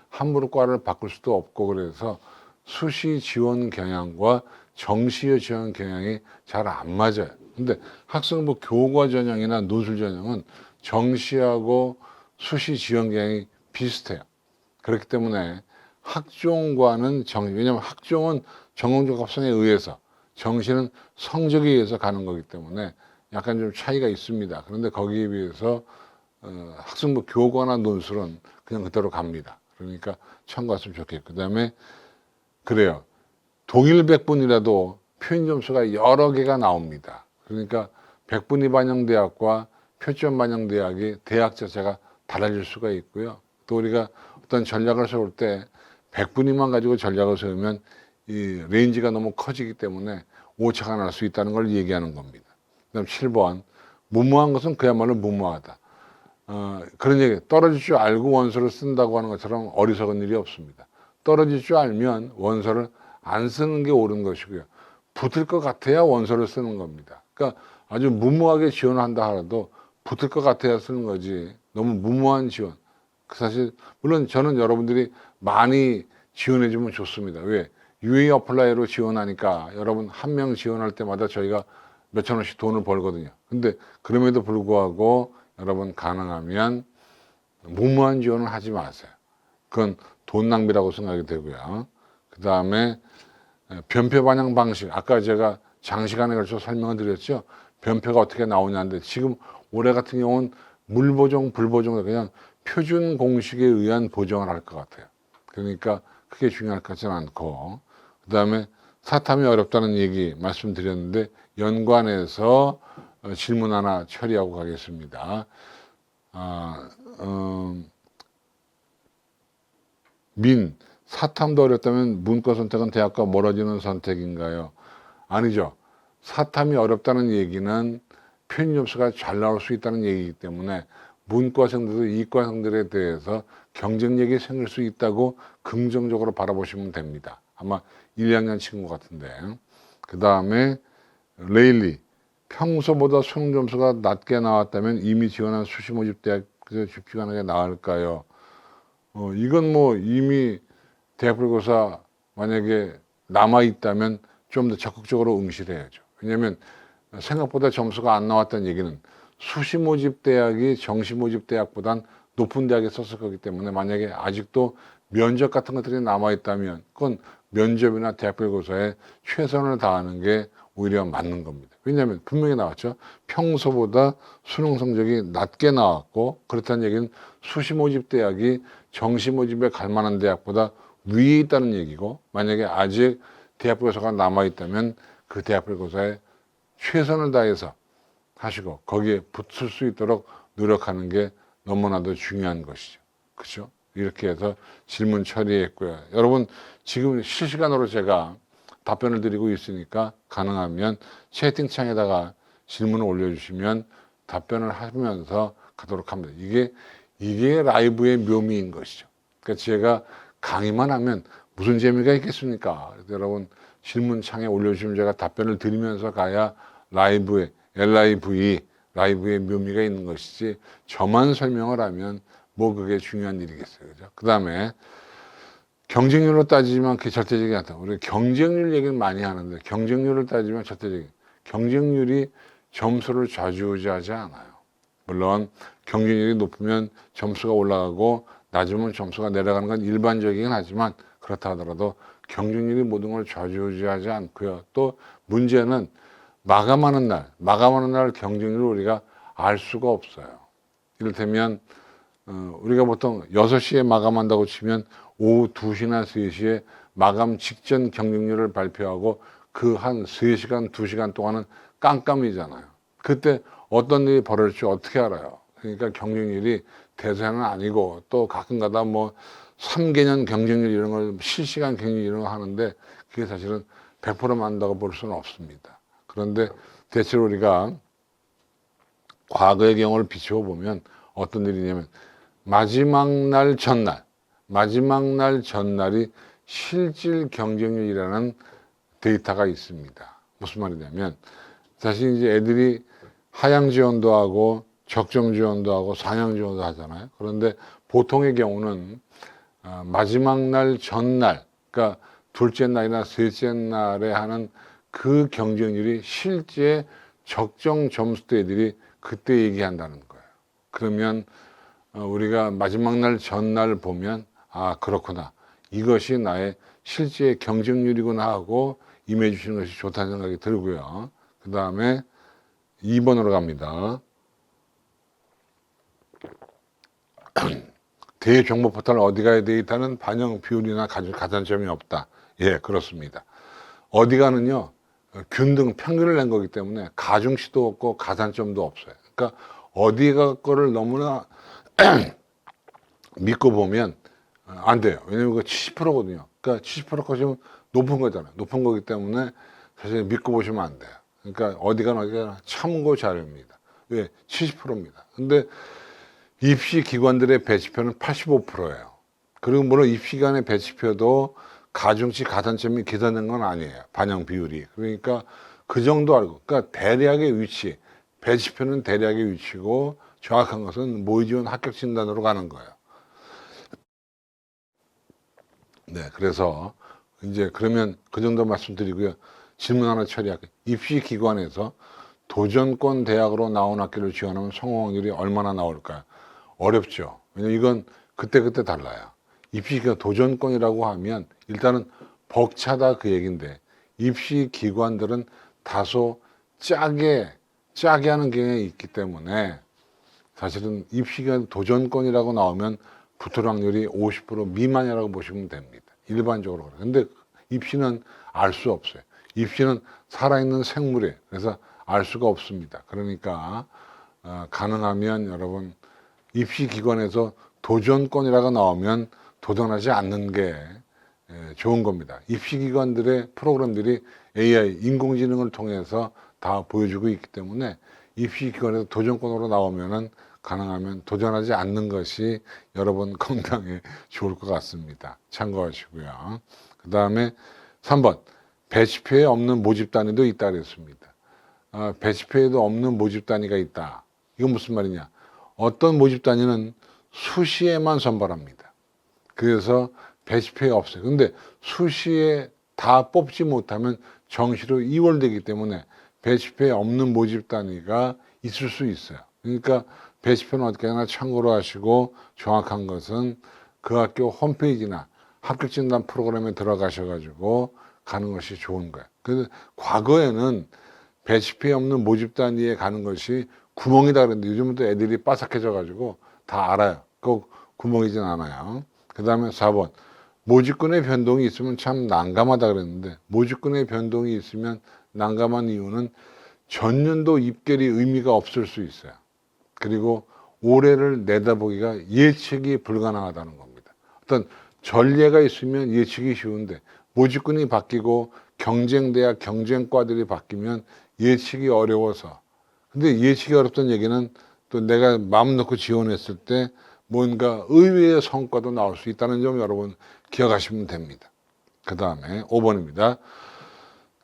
함부로 과를 바꿀 수도 없고, 그래서 수시 지원 경향과 정시의 지원 경향이 잘 안 맞아요. 근데 학생부 교과 전형이나 논술 전형은 정시하고 수시 지원 경향이 비슷해요. 그렇기 때문에 학종과는 왜냐하면 학종은 전공 적합성에 의해서, 정시는 성적에 의해서 가는 거기 때문에 약간 좀 차이가 있습니다. 그런데 거기에 비해서 학생부 교과나 논술은 그냥 그대로 갑니다. 그러니까 참고했으면 좋겠고, 그 다음에 그래요. 동일 백분이라도 표현 점수가 여러 개가 나옵니다. 그러니까 백분위 반영 대학과 표점 반영 대학이 대학 자체가 달라질 수가 있고요. 또 우리가 어떤 전략을 세울 때 백분위만 가지고 전략을 세우면 이 레인지가 너무 커지기 때문에 오차가 날 수 있다는 걸 얘기하는 겁니다. 그다음 7번 무모한 것은 그야말로 무모하다. 그런 얘기, 떨어질 줄 알고 원서를 쓴다고 하는 것처럼 어리석은 일이 없습니다. 떨어질 줄 알면 원서를 안 쓰는 게 옳은 것이고요. 붙을 것 같아야 원서를 쓰는 겁니다. 그러니까 아주 무모하게 지원한다 하더라도 붙을 것 같아야 쓰는 거지, 너무 무모한 지원. 사실 물론 저는 여러분들이 많이 지원해 주면 좋습니다. 왜? UA 어플라이로 지원하니까 여러분 한 명 지원할 때마다 저희가 몇천 원씩 돈을 벌거든요. 근데 그럼에도 불구하고 여러분 가능하면 무모한 지원을 하지 마세요. 그건 돈 낭비라고 생각이 되고요. 그 다음에 변표 반영 방식, 아까 제가 장시간에 걸쳐 설명을 드렸죠. 변표가 어떻게 나오냐는데, 지금 올해 같은 경우는 물보정, 불보정, 그냥 표준 공식에 의한 보정을 할 것 같아요. 그러니까 크게 중요할 것 같지는 않고, 그 다음에 사탐이 어렵다는 얘기 말씀드렸는데 연관해서 질문 하나 처리하고 가겠습니다. 사탐도 어렵다면 문과 선택은 대학과 멀어지는 선택인가요? 아니죠. 사탐이 어렵다는 얘기는 표현 점수가 잘 나올 수 있다는 얘기이기 때문에 문과생들도 이과생들에 대해서 경쟁력이 생길 수 있다고 긍정적으로 바라보시면 됩니다. 아마 1, 2학년 친구 같은데. 그 다음에 레일리, 평소보다 수능 점수가 낮게 나왔다면 이미 지원한 수시 모집 대학에서 집중하는 게 나을까요? 이건 뭐 이미 대학별고사 만약에 남아있다면 좀 더 적극적으로 응시를 해야죠. 왜냐하면 생각보다 점수가 안 나왔다는 얘기는 수시 모집 대학이 정시 모집 대학보단 높은 대학에 썼을 거기 때문에, 만약에 아직도 면접 같은 것들이 남아있다면 그건 면접이나 대학별고사에 최선을 다하는 게 오히려 맞는 겁니다. 왜냐하면 분명히 나왔죠. 평소보다 수능 성적이 낮게 나왔고, 그렇다는 얘기는 수시 모집 대학이 정시 모집에 갈 만한 대학보다 위에 있다는 얘기고, 만약에 아직 대학별고사가 남아있다면 그 대학별고사에 최선을 다해서 하시고 거기에 붙을 수 있도록 노력하는 게 너무나도 중요한 것이죠. 그렇죠? 이렇게 해서 질문 처리했고요. 여러분 지금 실시간으로 제가 답변을 드리고 있으니까 가능하면 채팅창에다가 질문을 올려주시면 답변을 하면서 가도록 합니다. 이게 라이브의 묘미인 것이죠. 그러니까 제가 강의만 하면 무슨 재미가 있겠습니까? 여러분 질문창에 올려주시면 제가 답변을 드리면서 가야 라이브의 라이브의 묘미가 있는 것이지, 저만 설명을 하면 뭐 그게 중요한 일이겠어요. 그죠? 그 다음에 경쟁률로 따지지만 그게 절대적이지 않다. 우리 경쟁률 얘기를 많이 하는데 경쟁률을 따지면 절대적인, 경쟁률이 점수를 좌지우지하지 않아요. 물론 경쟁률이 높으면 점수가 올라가고 낮으면 점수가 내려가는 건 일반적이긴 하지만, 그렇다 하더라도 경쟁률이 모든 걸 좌지우지하지 않고요. 또 문제는 마감하는 날 경쟁률을 우리가 알 수가 없어요. 이를테면 우리가 보통 6시에 마감한다고 치면 오후 2시나 3시에 마감 직전 경쟁률을 발표하고 그 한 3시간, 2시간 동안은 깜깜이잖아요. 그때 어떤 일이 벌어질지 어떻게 알아요? 그러니까 경쟁률이 대세는 아니고, 또 가끔가다 뭐 3개년 경쟁률 이런 걸, 실시간 경쟁률 이런 거 하는데 그게 사실은 100% 만다고 볼 수는 없습니다. 그런데 대체로 우리가 과거의 경우를 비추어 보면 어떤 일이냐면 마지막 날 전날이 실질 경쟁률이라는 데이터가 있습니다. 무슨 말이냐면, 사실 이제 애들이 하향 지원도 하고 적정 지원도 하고 상향 지원도 하잖아요. 그런데 보통의 경우는 마지막 날 전날, 그러니까 둘째 날이나 셋째 날에 하는 그 경쟁률이 실제 적정 점수대 애들이 그때 얘기한다는 거예요. 그러면 우리가 마지막 날 전날 보면, 아 그렇구나, 이것이 나의 실제 경쟁률이구나 하고 임해 주시는 것이 좋다는 생각이 들고요. 그 다음에 2번으로 갑니다. 대정보 포털 어디 가야 데이터는 반영 비율이나 가산점이 없다. 예, 그렇습니다. 어디 가는요, 균등 평균을 낸 거기 때문에 가중치도 없고 가산점도 없어요. 그러니까 어디가 거를 너무나 믿고 보면 안 돼요. 왜냐면 그 70%거든요. 그러니까 70% 것이면 높은 거잖아요. 높은 거기 때문에 사실 믿고 보시면 안 돼요. 그러니까 어디가 참고 자료입니다. 왜? 70%입니다. 근데 입시 기관들의 배치표는 85%예요. 그리고 물론 입시 기관의 배치표도 가중치 가산점이 계산된 건 아니에요. 반영 비율이. 그러니까 그 정도 알고, 그러니까 대략의 위치, 배치표는 대략의 위치고 정확한 것은 모의지원 합격 진단으로 가는 거예요. 네, 그래서 이제 그러면 그 정도 말씀드리고요. 질문 하나 처리할게요. 입시 기관에서 도전권 대학으로 나온 학교를 지원하면 성공 확률이 얼마나 나올까요? 어렵죠. 왜냐면 이건 그때그때 달라요. 입시기관 도전권이라고 하면 일단은 벅차다 그 얘기인데 입시 기관들은 다소 짜게 하는 경향이 있기 때문에 사실은 입시기관 도전권이라고 나오면 붙을 확률이 50% 미만이라고 보시면 됩니다. 일반적으로. 근데 입시는 알 수 없어요. 입시는 살아있는 생물이에요. 그래서 알 수가 없습니다. 그러니까 가능하면 여러분 입시기관에서 도전권이라고 나오면 도전하지 않는 게 좋은 겁니다. 입시기관들의 프로그램들이 AI, 인공지능을 통해서 다 보여주고 있기 때문에 입시기관에서 도전권으로 나오면은 가능하면 도전하지 않는 것이 여러분 건강에 좋을 것 같습니다. 참고하시고요. 그 다음에 3번, 배치표에 없는 모집 단위도 있다 그랬습니다. 배치표에도 없는 모집 단위가 있다. 이건 무슨 말이냐? 어떤 모집 단위는 수시에만 선발합니다. 그래서 배치표에 없어요. 근데 수시에 다 뽑지 못하면 정시로 이월되기 때문에 배치표에 없는 모집 단위가 있을 수 있어요. 그러니까 배치표는 어떻게 하나 참고로 하시고 정확한 것은 그 학교 홈페이지나 합격진단 프로그램에 들어가셔가지고 가는 것이 좋은 거예요. 그래서 과거에는 배치표에 없는 모집 단위에 가는 것이 구멍이다 그랬는데 요즘은 또 애들이 빠삭해져가지고 다 알아요. 꼭 구멍이진 않아요. 그 다음에 4번. 모집군의 변동이 있으면 참 난감하다 그랬는데 모집군의 변동이 있으면 난감한 이유는 전년도 입결이 의미가 없을 수 있어요. 그리고 올해를 내다보기가 예측이 불가능하다는 겁니다. 어떤 전례가 있으면 예측이 쉬운데 모집군이 바뀌고 경쟁대학 경쟁과들이 바뀌면 예측이 어려워서, 근데 예측이 어렵다는 얘기는 또 내가 마음 놓고 지원했을 때 뭔가 의외의 성과도 나올 수 있다는 점 여러분 기억하시면 됩니다. 그 다음에 5번입니다.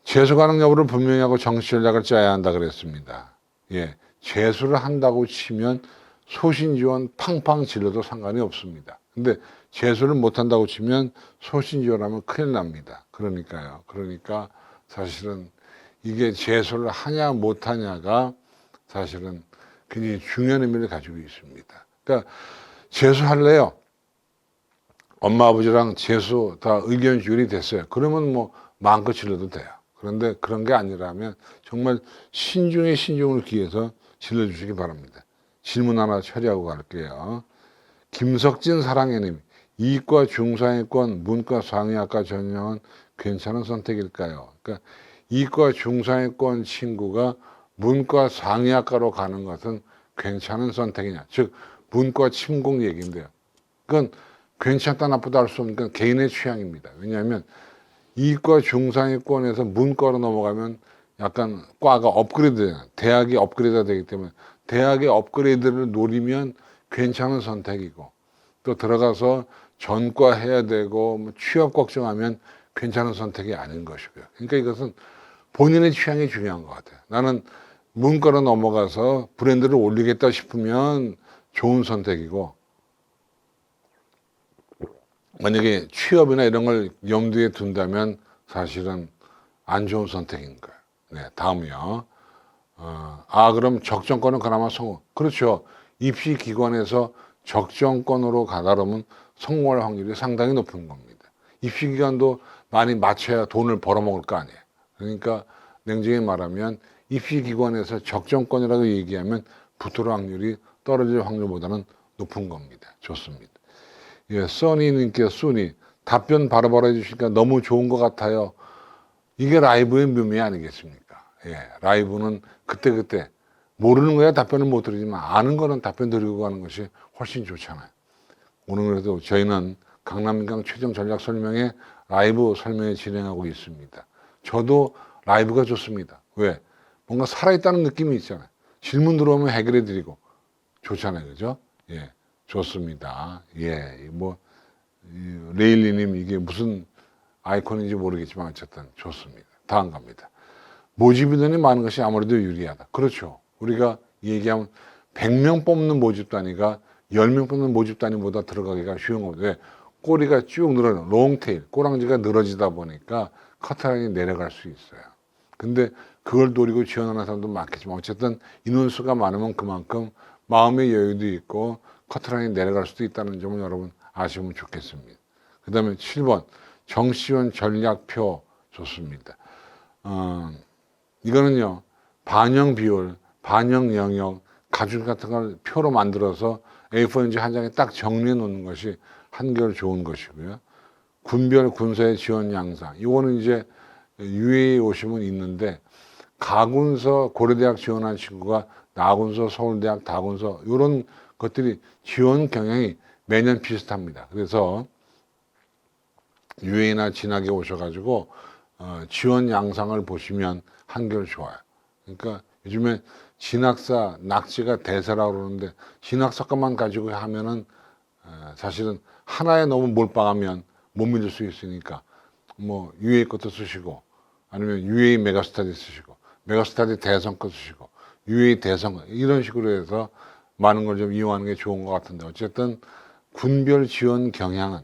재수 가능 여부를 분명히 하고 정시 전략을 짜야 한다 그랬습니다. 예, 재수를 한다고 치면 소신 지원 팡팡 질러도 상관이 없습니다. 근데 재수를 못 한다고 치면 소신 지원하면 큰일 납니다. 그러니까요. 그러니까 사실은 이게 재수를 하냐 못 하냐가 사실은 굉장히 중요한 의미를 가지고 있습니다. 그러니까 재수할래요. 엄마 아버지랑 재수 다 의견 조율이 됐어요. 그러면 뭐 마음껏 질러도 돼요. 그런데 그런 게 아니라면 정말 신중에 신중을 기해서 질러주시기 바랍니다. 질문 하나 처리하고 갈게요. 김석진 사랑해님, 이과 중상위권 문과 상위학과 전형은 괜찮은 선택일까요? 그러니까 이과 중상위권 친구가 문과 상위학과로 가는 것은 괜찮은 선택이냐? 즉 문과 침공 얘기인데요. 그건 괜찮다 나쁘다 할 수 없는 건 개인의 취향입니다. 왜냐하면 이과 중상위권에서 문과로 넘어가면 약간 과가 업그레이드 되잖아요. 대학이 업그레이드가 되기 때문에 대학의 업그레이드를 노리면 괜찮은 선택이고, 또 들어가서 전과 해야 되고 뭐 취업 걱정하면 괜찮은 선택이 아닌 것이고요. 그러니까 이것은 본인의 취향이 중요한 것 같아요. 나는 문과로 넘어가서 브랜드를 올리겠다 싶으면 좋은 선택이고, 만약에 취업이나 이런 걸 염두에 둔다면 사실은 안 좋은 선택인 거예요. 네, 다음이요. 그럼 적정권은 그나마 성공. 그렇죠. 입시 기관에서 적정권으로 가다르면 성공할 확률이 상당히 높은 겁니다. 입시 기관도 많이 맞춰야 돈을 벌어먹을 거 아니에요. 그러니까 냉정히 말하면 입시 기관에서 적정권이라고 얘기하면 붙을 확률이 떨어질 확률보다는 높은 겁니다. 좋습니다. 예, 써니님께서 순이 답변 바로바로 해주시니까 너무 좋은 것 같아요. 이게 라이브의 묘미 아니겠습니까? 예, 라이브는 그때그때 모르는 거야 답변을 못 드리지만 아는 거는 답변 드리고 가는 것이 훨씬 좋잖아요. 오늘 그래도 저희는 강남민강 최종 전략 설명회 라이브 설명회 진행하고 있습니다. 저도 라이브가 좋습니다. 왜? 뭔가 살아있다는 느낌이 있잖아요. 질문 들어오면 해결해 드리고 좋잖아요. 그죠? 예, 좋습니다. 예, 뭐, 레일리님 이게 무슨 아이콘인지 모르겠지만 어쨌든 좋습니다. 다음 갑니다. 모집 인원이 많은 것이 아무래도 유리하다. 그렇죠. 우리가 얘기하면 100명 뽑는 모집 단위가 10명 뽑는 모집 단위보다 들어가기가 쉬운 거죠. 왜? 꼬리가 쭉 늘어요. 롱테일, 꼬랑지가 늘어지다 보니까 커트라인이 내려갈 수 있어요. 근데 그걸 노리고 지원하는 사람도 많겠지만 어쨌든 인원수가 많으면 그만큼 마음의 여유도 있고 커트라인이 내려갈 수도 있다는 점을 여러분 아시면 좋겠습니다. 그 다음에 7번 정시원 전략표 좋습니다. 이거는요 반영 비율, 반영 영역, 가중 같은 걸 표로 만들어서 A4용지 한 장에 딱 정리해 놓는 것이 한결 좋은 것이고요. 군별 군서의 지원 양상 이거는 이제 UAE 오시면 있는데 가군서 고려대학 지원한 친구가 나군서 서울대학 다군서 이런 것들이 지원 경향이 매년 비슷합니다. 그래서 UAE나 진학에 오셔가지고 지원 양상을 보시면 한결 좋아요. 그러니까 요즘에 진학사 낙지가 대세라고 그러는데 진학사건만 가지고 하면은 사실은 하나에 너무 몰빵하면 못 믿을 수 있으니까 뭐 UAE 것도 쓰시고 아니면 UAE 메가스터디 쓰시고 메가스터디 대선 거 쓰시고 UAE 대선 이런 식으로 해서 많은 걸 좀 이용하는 게 좋은 것 같은데 어쨌든 군별 지원 경향은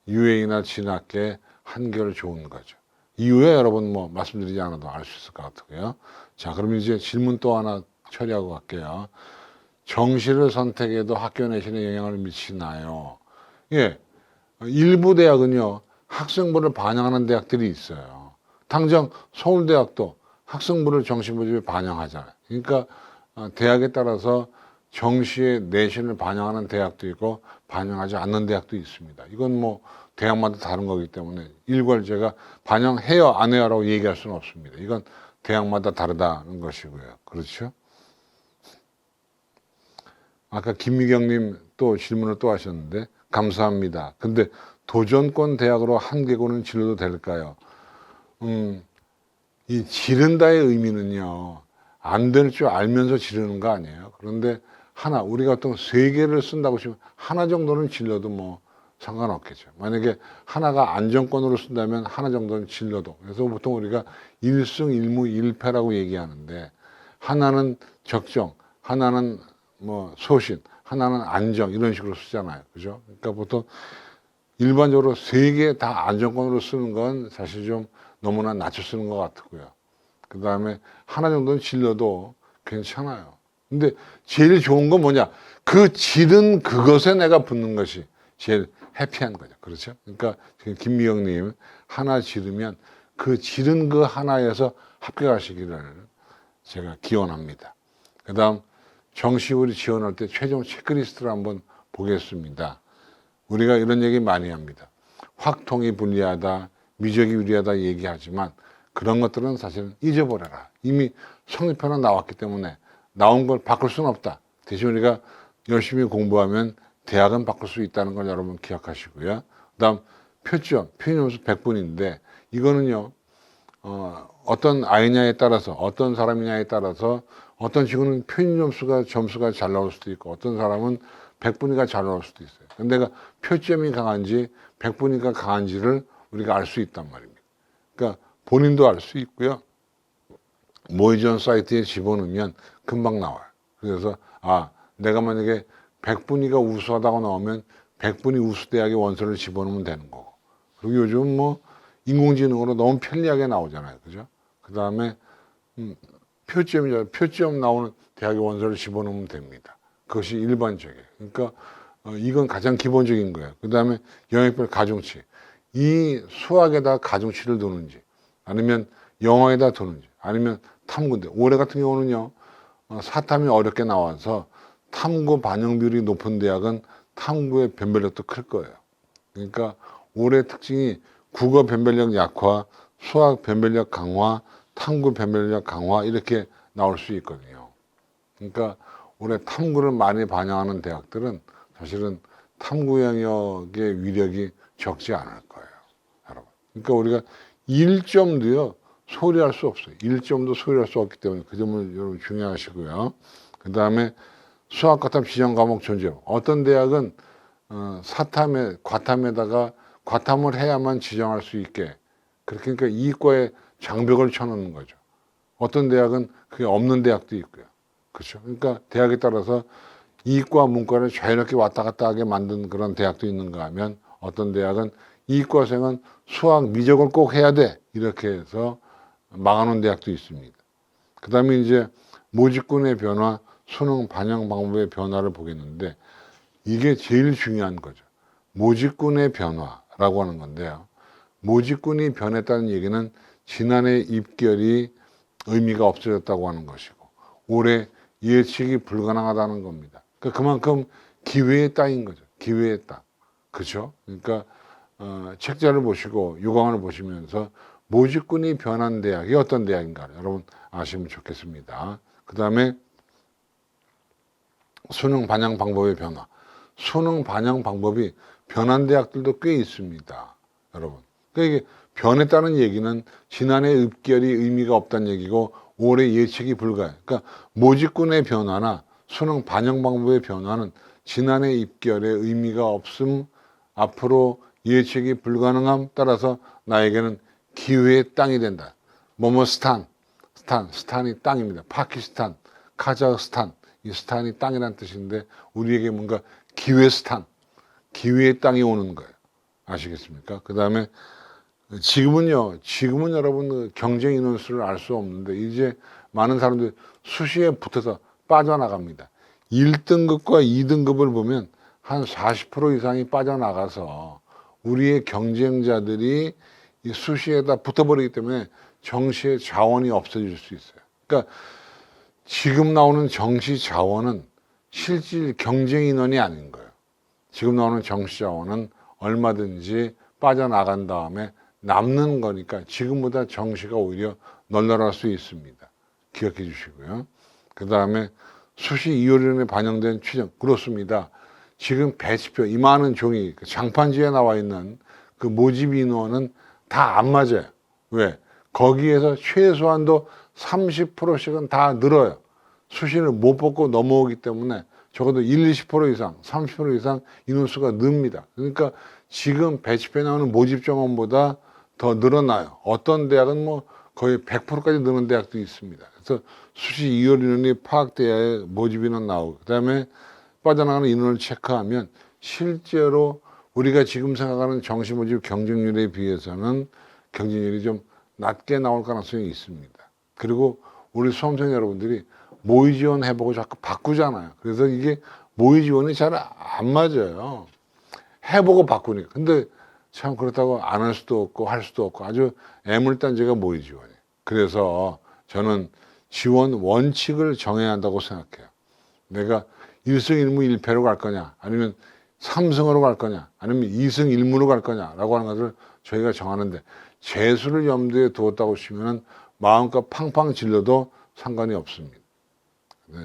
UAE나 진학계 한결 좋은 거죠. 이후에 여러분 뭐 말씀드리지 않아도 알 수 있을 것 같고요. 자, 그럼 이제 질문 또 하나 처리하고 갈게요. 정시를 선택해도 학교 내신에 영향을 미치나요? 예, 일부 대학은요 학생부를 반영하는 대학들이 있어요. 당장 서울대학도 학생부를 정시 모집에 반영하잖아요. 그러니까 대학에 따라서 정시의 내신을 반영하는 대학도 있고 반영하지 않는 대학도 있습니다. 이건 뭐 대학마다 다른 거기 때문에 일괄제가 반영해요 안 해요라고 얘기할 수는 없습니다. 이건 대학마다 다르다는 것이고요. 그렇죠? 아까 김미경님 또 질문을 또 하셨는데 감사합니다. 근데 도전권 대학으로 한개고는 질러도 될까요? 이 지른다의 의미는요 안 될 줄 알면서 지르는 거 아니에요. 그런데 하나 우리가 어떤 세 개를 쓴다고 치면 하나 정도는 질러도 뭐 상관없겠죠. 만약에 하나가 안정권으로 쓴다면 하나 정도는 질러도. 그래서 보통 우리가 일승일무일패라고 얘기하는데 하나는 적정, 하나는 뭐 소신, 하나는 안정 이런 식으로 쓰잖아요. 그죠? 그러니까 보통 일반적으로 세 개 다 안정권으로 쓰는 건 사실 좀 너무나 낮춰 쓰는 것 같고요. 그 다음에 하나 정도는 질러도 괜찮아요. 근데 제일 좋은 건 뭐냐? 그 질은 그것에 내가 붙는 것이 제일 해피한 거죠. 그렇죠? 그러니까 김미영님 하나 지르면 그 지른 그 하나에서 합격하시기를 제가 기원합니다. 그 다음 정시우리 지원할 때 최종 체크리스트를 한번 보겠습니다. 우리가 이런 얘기 많이 합니다. 확통이 불리하다, 미적이 유리하다 얘기하지만 그런 것들은 사실은 잊어버려라. 이미 성립표는 나왔기 때문에 나온 걸 바꿀 수는 없다. 대신 우리가 열심히 공부하면 대학은 바꿀 수 있다는 걸 여러분 기억하시고요. 그 다음 표점, 표현점수 100분인데 이거는요 어떤 아이냐에 따라서 어떤 사람이냐에 따라서 어떤 친구는 표현점수가 점수가 잘 나올 수도 있고 어떤 사람은 100분위가 잘 나올 수도 있어요. 근데 표점이 강한지 100분위가 강한지를 우리가 알 수 있단 말입니다. 그러니까 본인도 알 수 있고요. 모의지원 사이트에 집어넣으면 금방 나와요. 그래서 내가 만약에 100분위가 우수하다고 나오면 100분위 우수대학의 원서를 집어넣으면 되는 거고. 그리고 요즘 뭐 인공지능으로 너무 편리하게 나오잖아요. 그죠? 그 다음에 표점이죠. 표점 나오는 대학의 원서를 집어넣으면 됩니다. 그것이 일반적이에요. 그러니까 이건 가장 기본적인 거예요. 그 다음에 영역별 가중치. 이 수학에다 가중치를 두는지 아니면 영어에다 두는지 아니면 탐구인데 올해 같은 경우는요 사탐이 어렵게 나와서 탐구 반영 비율이 높은 대학은 탐구의 변별력도 클 거예요. 그러니까 올해 특징이 국어 변별력 약화, 수학 변별력 강화, 탐구 변별력 강화 이렇게 나올 수 있거든요. 그러니까 올해 탐구를 많이 반영하는 대학들은 사실은 탐구 영역의 위력이 적지 않을 거예요, 여러분. 그러니까 우리가 1점도요 소홀히 할 수 없어요. 1점도 소홀히 할 수 없기 때문에 그 점을 여러분 중요하시고요. 그 다음에 수학 과탐 지정 과목 존재. 어떤 대학은 사탐에 과탐에다가 과탐을 해야만 지정할 수 있게 그렇게 그러니까 이과에 장벽을 쳐놓는 거죠. 어떤 대학은 그게 없는 대학도 있고요. 그렇죠. 그러니까 대학에 따라서 이과 문과를 자유롭게 왔다 갔다 하게 만든 그런 대학도 있는가 하면 어떤 대학은 이과생은 수학 미적을 꼭 해야 돼 이렇게 해서 막아놓은 대학도 있습니다. 그 다음에 이제 모집군의 변화, 수능 반영 방법의 변화를 보겠는데 이게 제일 중요한 거죠. 모집군의 변화라고 하는 건데요. 모집군이 변했다는 얘기는 지난해 입결이 의미가 없어졌다고 하는 것이고 올해 예측이 불가능하다는 겁니다. 그러니까 그만큼 기회의 땅인 거죠. 기회의 땅. 그렇죠? 그러니까 책자를 보시고 유광을 보시면서 모집군이 변한 대학이 어떤 대학인가 여러분 아시면 좋겠습니다. 그 다음에 수능 반영 방법의 변화. 수능 반영 방법이 변한 대학들도 꽤 있습니다. 여러분. 그러니까 이게 변했다는 얘기는 지난해 입결이 의미가 없다는 얘기고 올해 예측이 불가해요. 그러니까 모집군의 변화나 수능 반영 방법의 변화는 지난해 입결에 의미가 없음, 앞으로 예측이 불가능함 따라서 나에게는 기회의 땅이 된다. 스탄이 땅입니다. 파키스탄, 카자흐스탄, 이 스탄이 땅이라는 뜻인데 우리에게 뭔가 기회의 땅이 오는 거예요. 아시겠습니까? 그 다음에 지금은 여러분 경쟁 인원수를 알 수 없는데 이제 많은 사람들이 수시에 붙어서 빠져나갑니다. 1등급과 2등급을 보면 한 40% 이상이 빠져나가서 우리의 경쟁자들이 이 수시에다 붙어버리기 때문에 정시의 자원이 없어질 수 있어요. 그러니까 지금 나오는 정시 자원은 실질 경쟁 인원이 아닌 거예요. 지금 나오는 정시 자원은 얼마든지 빠져나간 다음에 남는 거니까 지금보다 정시가 오히려 널널할 수 있습니다. 기억해 주시고요. 그 다음에 수시 2월에 반영된 추정 그렇습니다. 지금 배치표 이 많은 종이 장판지에 나와 있는 그 모집 인원은 다 안 맞아요. 왜? 거기에서 최소한도 30%씩은 다 늘어요. 수시를 못 뽑고 넘어오기 때문에 적어도 20% 이상, 30% 이상 인원수가 늡니다. 그러니까 지금 배치표에 나오는 모집 정원보다 더 늘어나요. 어떤 대학은 뭐 거의 100%까지 느는 대학도 있습니다. 그래서 수시 2월 인원이 파악돼야 모집 인원 나오고 그다음에 빠져나가는 인원을 체크하면 실제로 우리가 지금 생각하는 정시 모집 경쟁률에 비해서는 경쟁률이 좀 낮게 나올 가능성이 있습니다. 그리고 우리 수험생 여러분들이 모의 지원 해보고 자꾸 바꾸잖아요. 그래서 이게 모의 지원이 잘 안 맞아요. 해보고 바꾸니까. 근데 참 그렇다고 안 할 수도 없고 할 수도 없고 아주 애물단지가 모의 지원이에요. 그래서 저는 지원 원칙을 정해야 한다고 생각해요. 내가 1승 1무 1패로 갈 거냐 아니면 3승으로 갈 거냐 아니면 2승 1무로 갈 거냐라고 하는 것을 저희가 정하는데 재수를 염두에 두었다고 치면 마음껏 팡팡 질러도 상관이 없습니다. 네.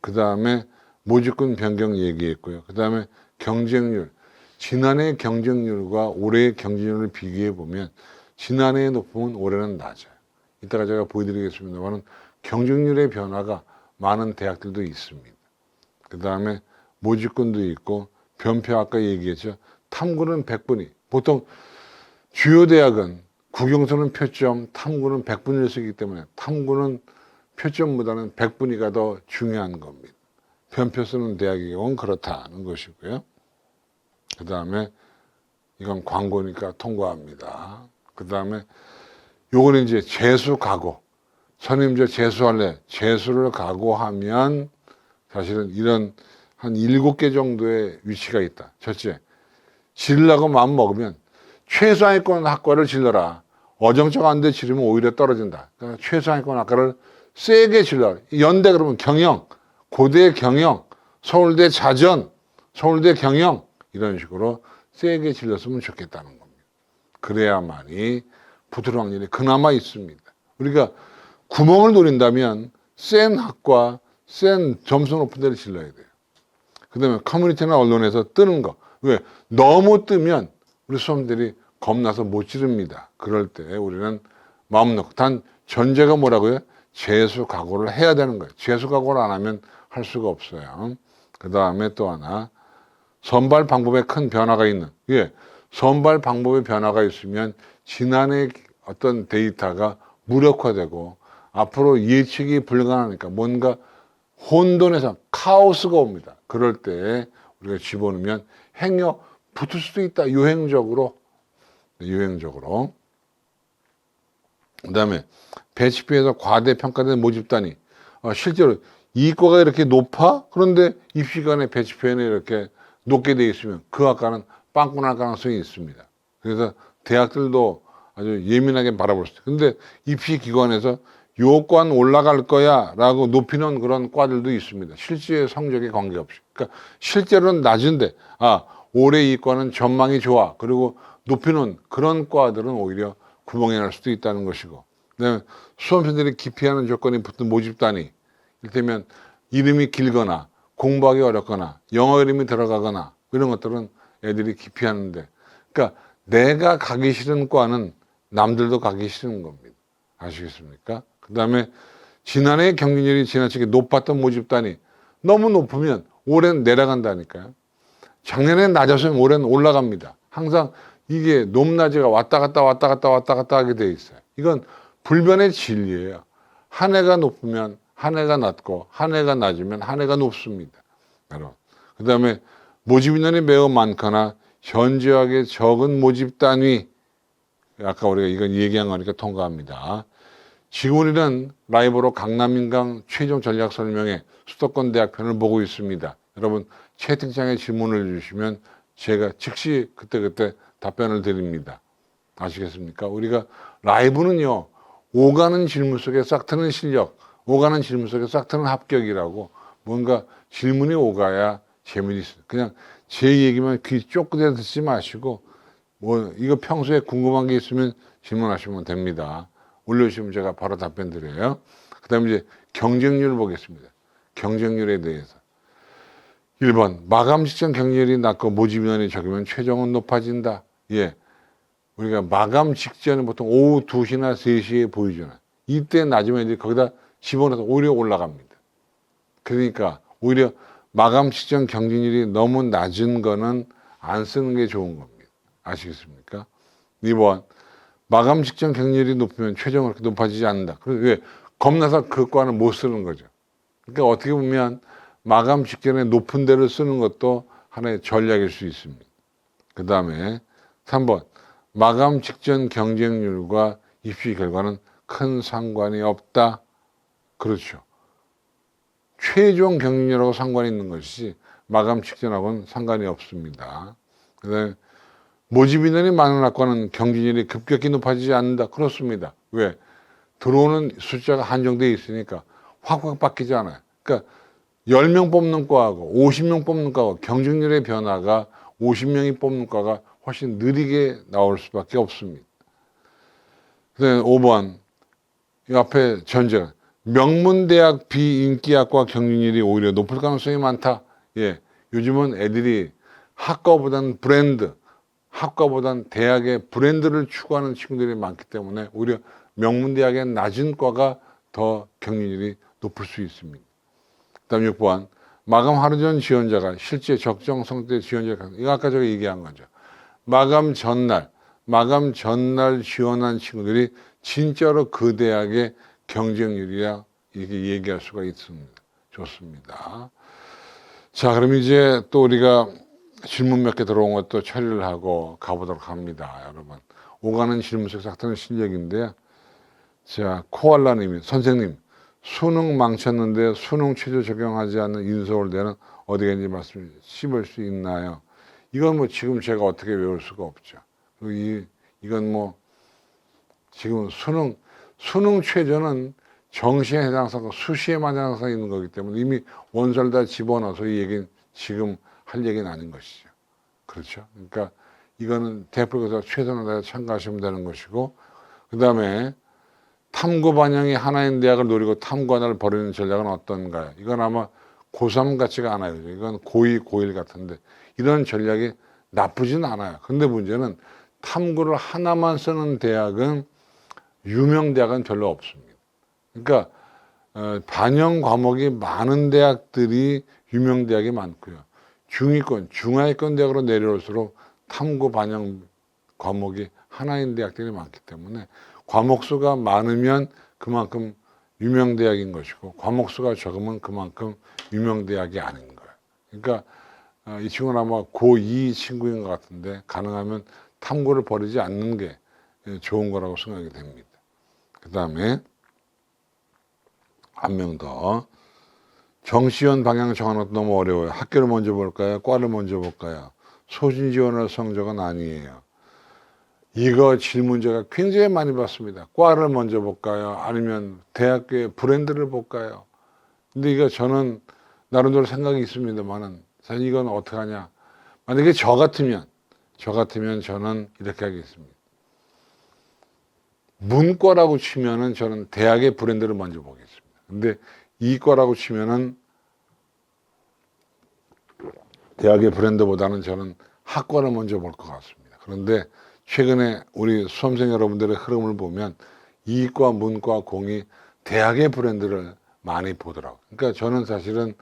그 다음에 모집군 변경 얘기했고요. 그 다음에 경쟁률. 지난해 경쟁률과 올해의 경쟁률을 비교해 보면 지난해의 높으면 올해는 낮아요. 이따가 제가 보여드리겠습니다만 경쟁률의 변화가 많은 대학들도 있습니다. 그 다음에 모집군도 있고 변표 아까 얘기했죠. 탐구는 100분위. 보통 주요 대학은 국영수는 표점, 탐구는 100분위를 쓰기 때문에 탐구는 표점보다는 100분위가 더 중요한 겁니다. 변표 쓰는 대학의 경우는 그렇다는 것이고요. 그 다음에 이건 광고니까 통과합니다. 그 다음에 요거는 이제 재수 각오. 선생님 저 재수할래. 재수를 각오하면 사실은 이런 한 7개 정도의 위치가 있다. 첫째, 지르려고 마음 먹으면 최상위권 학과를 질러라. 어정쩡한데 지르면 오히려 떨어진다. 그러니까 최상위권 학과를 세게 질러라. 연대 그러면 경영, 고대 경영, 서울대 자전, 서울대 경영 이런 식으로 세게 질렀으면 좋겠다는 겁니다. 그래야만이 붙을 확률이 그나마 있습니다. 우리가 구멍을 노린다면 센 학과, 센 점수 높은 데를 질러야 돼요. 그 다음에 커뮤니티나 언론에서 뜨는 거. 왜? 너무 뜨면 우리 수험들이 겁나서 못 지릅니다. 그럴 때 우리는 마음 놓고. 단 전제가 뭐라고요? 재수 각오를 해야 되는 거예요. 재수 각오를 안 하면 할 수가 없어요. 그 다음에 또 하나, 선발 방법에 큰 변화가 있는. 예, 선발 방법에 변화가 있으면 지난해 어떤 데이터가 무력화되고 앞으로 예측이 불가능하니까 뭔가 혼돈에서 카오스가 옵니다. 그럴 때 우리가 집어넣으면 행여 붙을 수도 있다. 유행적으로. 그다음에 배치표에서 과대평가된 모집단이 실제로 이과가 이렇게 높아? 그런데 입시간에 배치표에는 이렇게 높게 돼 있으면 그 학과는 빵꾸날 가능성이 있습니다. 그래서 대학들도 아주 예민하게 바라볼 수 있어요. 근데 입시기관에서 요관 올라갈 거야 라고 높이는 그런 과들도 있습니다. 실제 성적에 관계없이. 그러니까 실제로는 낮은데 올해 이 과는 전망이 좋아. 그리고 높이는 그런 과들은 오히려 구멍이 날 수도 있다는 것이고. 그다음에 수험생들이 기피하는 조건이 붙은 모집단이 이를테면 이름이 길거나 공부하기 어렵거나 영어 이름이 들어가거나 이런 것들은 애들이 기피하는데, 그러니까 내가 가기 싫은 과는 남들도 가기 싫은 겁니다. 아시겠습니까? 그 다음에 지난해 경쟁률이 지나치게 높았던 모집단이 너무 높으면 올해는 내려간다니까요. 작년에 낮았으면 올해는 올라갑니다. 항상 이게 높낮이가 왔다 갔다 하게 돼 있어요. 이건 불변의 진리예요. 한 해가 높으면 한 해가 낮고 한 해가 낮으면 한 해가 높습니다. 여러분. 그 다음에 모집 인원이 매우 많거나 현저하게 적은 모집 단위, 아까 우리가 이건 얘기한 거니까 통과합니다. 지금 우리는 라이브로 강남인강 최종 전략 설명회 수도권 대학편을 보고 있습니다. 여러분 채팅창에 질문을 주시면 제가 즉시 그때그때 답변을 드립니다. 아시겠습니까? 우리가 라이브는요, 오가는 질문 속에 싹 트는 실력, 오가는 질문 속에 싹 트는 합격이라고, 뭔가 질문이 오가야 재미있어요. 그냥 제 얘기만 귀 쫑긋해 듣지 마시고 이거 평소에 궁금한 게 있으면 질문하시면 됩니다. 올려주시면 제가 바로 답변 드려요. 그 다음에 이제 경쟁률을 보겠습니다. 경쟁률에 대해서. 1번, 마감 직전 경쟁률이 낮고 모집 인원이 적으면 최종은 높아진다. 예. 우리가 마감 직전에 보통 오후 2시나 3시에 보이잖아요. 이때 낮으면 애들이 거기다 집어넣어서 오히려 올라갑니다. 그러니까 오히려 마감 직전 경쟁률이 너무 낮은 거는 안 쓰는 게 좋은 겁니다. 아시겠습니까? 2번, 마감 직전 경쟁률이 높으면 최종은 그렇게 높아지지 않는다. 그래서 왜? 겁나서 그 과는 못 쓰는 거죠. 그러니까 어떻게 보면 마감 직전에 높은 데를 쓰는 것도 하나의 전략일 수 있습니다. 그 다음에 3번, 마감 직전 경쟁률과 입시 결과는 큰 상관이 없다. 그렇죠. 최종 경쟁률하고 상관이 있는 것이지 마감 직전하고는 상관이 없습니다. 그 다음에 모집 인원이 많은 학과는 경쟁률이 급격히 높아지지 않는다. 그렇습니다. 왜? 들어오는 숫자가 한정되어 있으니까 확확 바뀌지 않아요. 그러니까 10명 뽑는 과하고 50명 뽑는 과하고 경쟁률의 변화가 50명이 뽑는 과가 훨씬 느리게 나올 수밖에 없습니다. 그다음에 5번, 이 앞에 전제가 명문대학 비인기학과 경쟁률이 오히려 높을 가능성이 많다. 예, 요즘은 애들이 학과보다는 브랜드, 학과보다는 대학의 브랜드를 추구하는 친구들이 많기 때문에 오히려 명문대학의 낮은 과가 더 경쟁률이 높을 수 있습니다. 그다음 6번, 마감 하루 전 지원자가 실제 적정성 때 지원자가, 이거 아까 제가 얘기한 거죠. 마감 전날 지원한 친구들이 진짜로 그 대학의 경쟁률이야 이렇게 얘기할 수가 있습니다. 좋습니다. 자, 그럼 이제 또 우리가 질문 몇 개 들어온 것도 처리를 하고 가보도록 합니다. 여러분, 오가는 질문 속 싹 트는 실력인데요. 자, 코알라님이, 선생님, 수능 망쳤는데 수능 최저 적용하지 않는 인서울대는 어디가 있는지 말씀 씹을 수 있나요? 이건 뭐 지금 제가 어떻게 외울 수가 없죠. 그리고 이건 뭐 지금 수능 최저는 정시에 해당 사건, 수시에만 해당 사건이 있는 거기 때문에 이미 원서를 다 집어넣어서 이 얘기는 지금 할 얘기는 아닌 것이죠. 그렇죠. 그러니까 이거는 대학교에서 최선을 다해 참가하시면 되는 것이고, 그 다음에 탐구 반영이 하나인 대학을 노리고 탐구 하나를 버리는 전략은 어떤가요? 이건 아마 고3 같지가 않아요. 이건 고2, 고1 같은데 이런 전략이 나쁘진 않아요. 근데 문제는 탐구를 하나만 쓰는 대학은 유명 대학은 별로 없습니다. 그러니까 반영 과목이 많은 대학들이 유명 대학이 많고요. 중위권, 중하위권 대학으로 내려올수록 탐구 반영 과목이 하나인 대학들이 많기 때문에 과목 수가 많으면 그만큼 유명 대학인 것이고 과목 수가 적으면 그만큼 유명 대학이 아닌 거예요. 그러니까 이 친구는 아마 고2 친구인 것 같은데 가능하면 탐구를 버리지 않는 게 좋은 거라고 생각이 됩니다. 그 다음에 한 명 더. 정시원 방향 정하는 것도 너무 어려워요. 학교를 먼저 볼까요? 과를 먼저 볼까요? 소신 지원할 성적은 아니에요. 이거 질문 제가 굉장히 많이 받습니다. 과를 먼저 볼까요? 아니면 대학교의 브랜드를 볼까요? 근데 이거 저는 나름대로 생각이 있습니다만은 사실 이건 어떻게 하냐. 만약에 저 같으면 저는 이렇게 하겠습니다. 문과라고 치면은 저는 대학의 브랜드를 먼저 보겠습니다. 근데 이과라고 치면은 대학의 브랜드보다는 저는 학과를 먼저 볼 것 같습니다. 그런데 최근에 우리 수험생 여러분들의 흐름을 보면 이과, 문과, 공이 대학의 브랜드를 많이 보더라고요. 그러니까 저는 사실은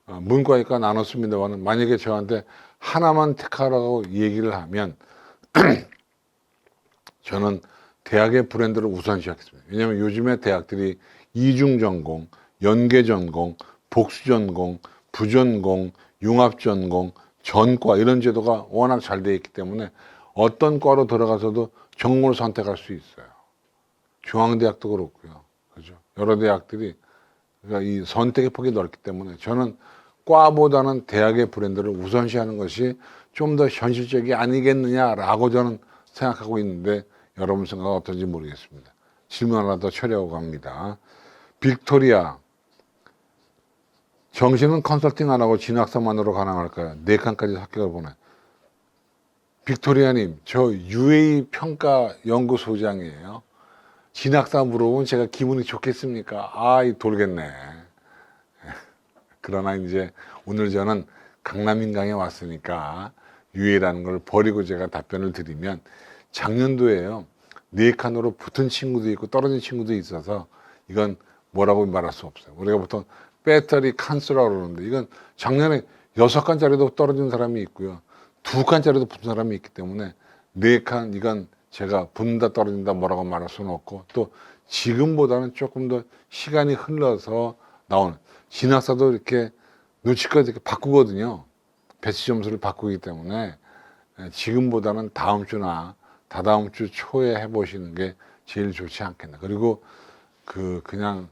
문과, 이과 나눴습니다만 만약에 저한테 하나만 택하라고 얘기를 하면 저는 대학의 브랜드를 우선시하겠습니다. 왜냐하면 요즘에 대학들이 이중전공, 연계전공, 복수전공, 부전공, 융합전공, 전과 이런 제도가 워낙 잘 되어 있기 때문에 어떤 과로 들어가서도 전공을 선택할 수 있어요. 중앙대학도 그렇고요. 그죠? 여러 대학들이 그러니까 이 선택의 폭이 넓기 때문에 저는 과보다는 대학의 브랜드를 우선시하는 것이 좀 더 현실적이 아니겠느냐라고 저는 생각하고 있는데 여러분 생각은 어떤지 모르겠습니다. 질문 하나 더 처리하고 갑니다. 빅토리아, 정시는 컨설팅 안 하고 진학사만으로 가능할까요? 4칸까지 합격을 보내. 빅토리아님, 저 UA 평가 연구소장이에요. 진학사 물어보면 제가 기분이 좋겠습니까? 아이 돌겠네. 그러나 이제 오늘 저는 강남인강에 왔으니까 UA라는 걸 버리고 제가 답변을 드리면 작년도에요. 4칸으로 붙은 친구도 있고 떨어진 친구도 있어서 이건 뭐라고 말할 수 없어요. 우리가 보통 배터리 칸수라고 그러는데 이건 작년에 6칸짜리도 떨어진 사람이 있고요. 2칸짜리도 붙은 사람이 있기 때문에 4칸 이건 제가 붙는다 떨어진다 뭐라고 말할 수는 없고 또 지금보다는 조금 더 시간이 흘러서 나오는 진학사도 이렇게 눈치껏 이렇게 바꾸거든요. 배치 점수를 바꾸기 때문에 지금보다는 다음 주나 다다음 주 초에 해보시는 게 제일 좋지 않겠나. 그리고 그냥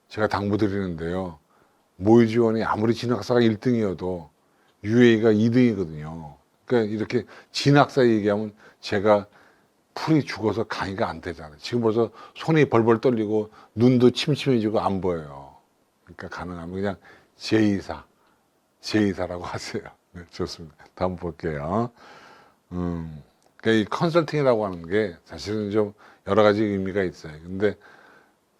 제가 당부드리는데요. 모의 지원이 아무리 진학사가 1등이어도 UA가 2등이거든요. 그러니까 이렇게 진학사 얘기하면 제가 풀이 죽어서 강의가 안 되잖아요. 지금 벌써 손이 벌벌 떨리고 눈도 침침해지고 안 보여요. 그러니까 가능하면 그냥 제2사라고 하세요. 네, 좋습니다. 다음 볼게요. 그러니까 이 컨설팅이라고 하는 게 사실은 좀 여러 가지 의미가 있어요. 근데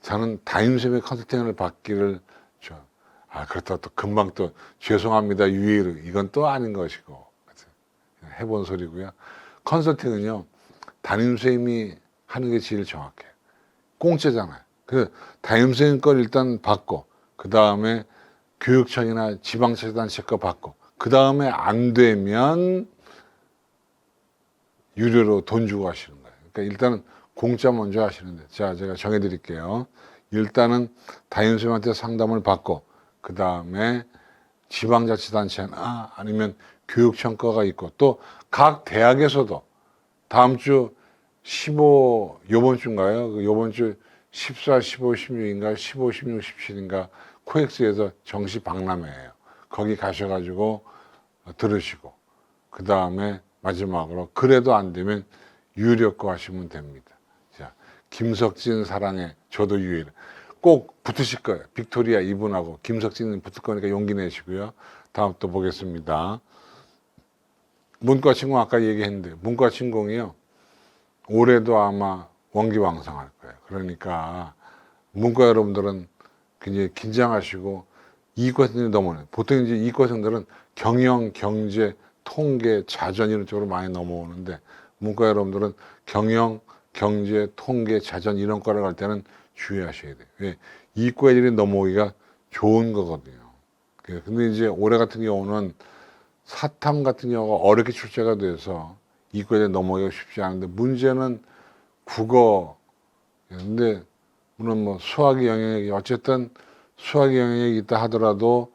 저는 담임쌤의 컨설팅을 받기를 그렇다고 또 금방 또 죄송합니다 유예로 이건 또 아닌 것이고 해본 소리고요. 컨설팅은요 담임쌤이 하는 게 제일 정확해요. 공짜잖아요. 그래서 담임쌤 걸 일단 받고 그 다음에 교육청이나 지방자치단체 거 받고 그 다음에 안 되면 유료로 돈 주고 하시는 거예요. 그러니까 일단은 공짜 먼저 하시는데 자 제가 정해드릴게요. 일단은 담임쌤한테 상담을 받고 그 다음에 지방자치단체나 아니면 교육청 거가 있고 또 각 대학에서도 다음 주 15 요번 주인가요? 요번 주 14, 15, 16인가 15, 16, 17인가 코엑스에서 정시 박람회예요. 거기 가셔가지고 들으시고 그 다음에 마지막으로 그래도 안 되면 유료 거 하시면 됩니다. 자, 김석진 사랑해 저도 유일 꼭 붙으실 거예요. 빅토리아 이분하고 김석진님 붙을 거니까 용기 내시고요. 다음 또 보겠습니다. 문과침공 아까 얘기했는데 문과침공이요. 올해도 아마 원기왕성할 거예요. 그러니까 문과 여러분들은 굉장히 긴장하시고 이과생들이 넘어오는 보통 이제 이과생들은 경영, 경제, 통계, 자전 이런 쪽으로 많이 넘어오는데 문과 여러분들은 경영, 경제, 통계, 자전 이런 과를 갈 때는 주의하셔야 돼요. 왜? 이과 애들이 넘어오기가 좋은 거거든요. 근데 이제 올해 같은 경우는 사탐 같은 경우가 어렵게 출제가 돼서 이과에 넘어가기가 쉽지 않은데 문제는 국어. 근데 물론 뭐 수학의 영역이 어쨌든 수학의 영역이 있다 하더라도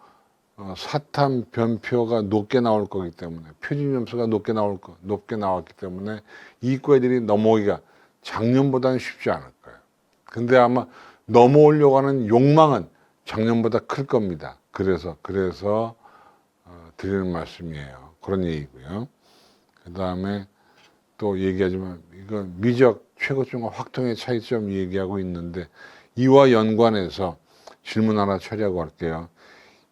사탐 변표가 높게 나올 거기 때문에 표준 점수가 높게 나왔기 때문에 이과 애들이 넘어오기가 작년보다는 쉽지 않을 거예요. 근데 아마 넘어오려고 하는 욕망은 작년보다 클 겁니다. 그래서 드리는 말씀이에요. 그런 얘기고요. 그 다음에 또 얘기하지만 이건 미적 최고점과 확통의 차이점 얘기하고 있는데 이와 연관해서 질문 하나 처리하고 갈게요.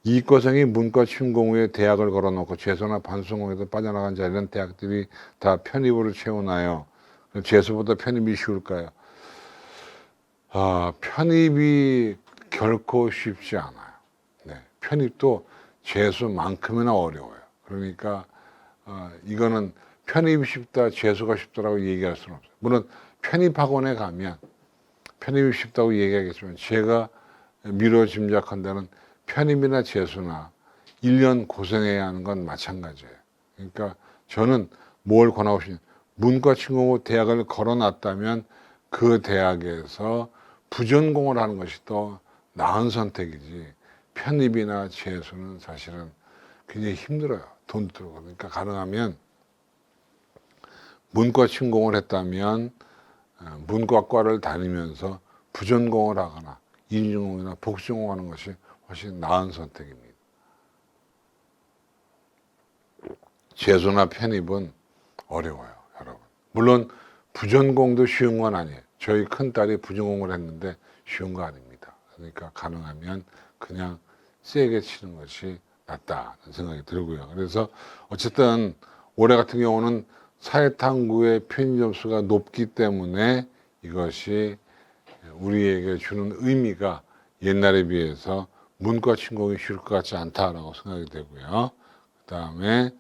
이과생이 문과 침공 후에 대학을 걸어놓고 재수나 반수공에서 빠져나간 자리는 대학들이 다 편입으로 채우나요? 재수보다 편입이 쉬울까요? 편입이 결코 쉽지 않아요. 네, 편입도 재수만큼이나 어려워요. 그러니까 이거는 편입이 쉽다, 재수가 쉽다라고 얘기할 수는 없어요. 물론 편입학원에 가면 편입이 쉽다고 얘기하겠지만 제가 미뤄 짐작한다는 편입이나 재수나 1년 고생해야 하는 건 마찬가지예요. 그러니까 저는 뭘 권하고 싶냐. 문과 침공 후 대학을 걸어놨다면 그 대학에서 부전공을 하는 것이 더 나은 선택이지 편입이나 재수는 사실은 굉장히 힘들어요. 돈 들고. 그러니까 가능하면 문과 침공을 했다면 문과과를 다니면서 부전공을 하거나 인전공이나 복전공하는 것이 훨씬 나은 선택입니다. 재수나 편입은 어려워요, 여러분. 물론 부전공도 쉬운 건 아니에요. 저희 큰딸이 부전공을 했는데 쉬운 거 아닙니다. 그러니까 가능하면 그냥 세게 치는 것이 낫다는 생각이 들고요. 그래서 어쨌든 올해 같은 경우는 사회탐구의 편입 점수가 높기 때문에 이것이 우리에게 주는 의미가 옛날에 비해서 문과 침공이 쉬울 것 같지 않다라고 생각이 되고요. 그 다음에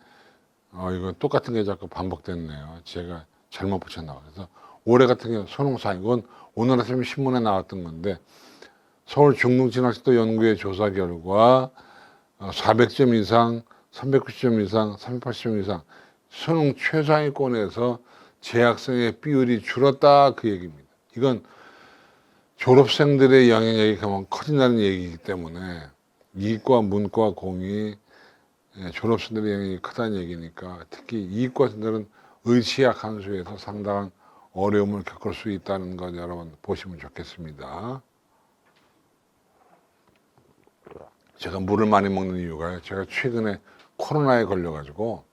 이거 똑같은 게 자꾸 반복됐네요. 제가 잘못 붙였나 봐요. 그래서 올해 같은 경우 선홍상 이건 오늘 아침 신문에 나왔던 건데 서울 중등진학식도 연구의 조사 결과 400점 이상, 390점 이상, 380점 이상 수능 최상위권에서 재학생의 비율이 줄었다 그 얘기입니다. 이건 졸업생들의 영향력이 그만 커진다는 얘기이기 때문에 이과, 문과, 공이 졸업생들의 영향이 크다는 얘기니까 특히 이과생들은 의치학 함수에서 상당한 어려움을 겪을 수 있다는 것 여러분 보시면 좋겠습니다. 제가 물을 많이 먹는 이유가 제가 최근에 코로나에 걸려가지고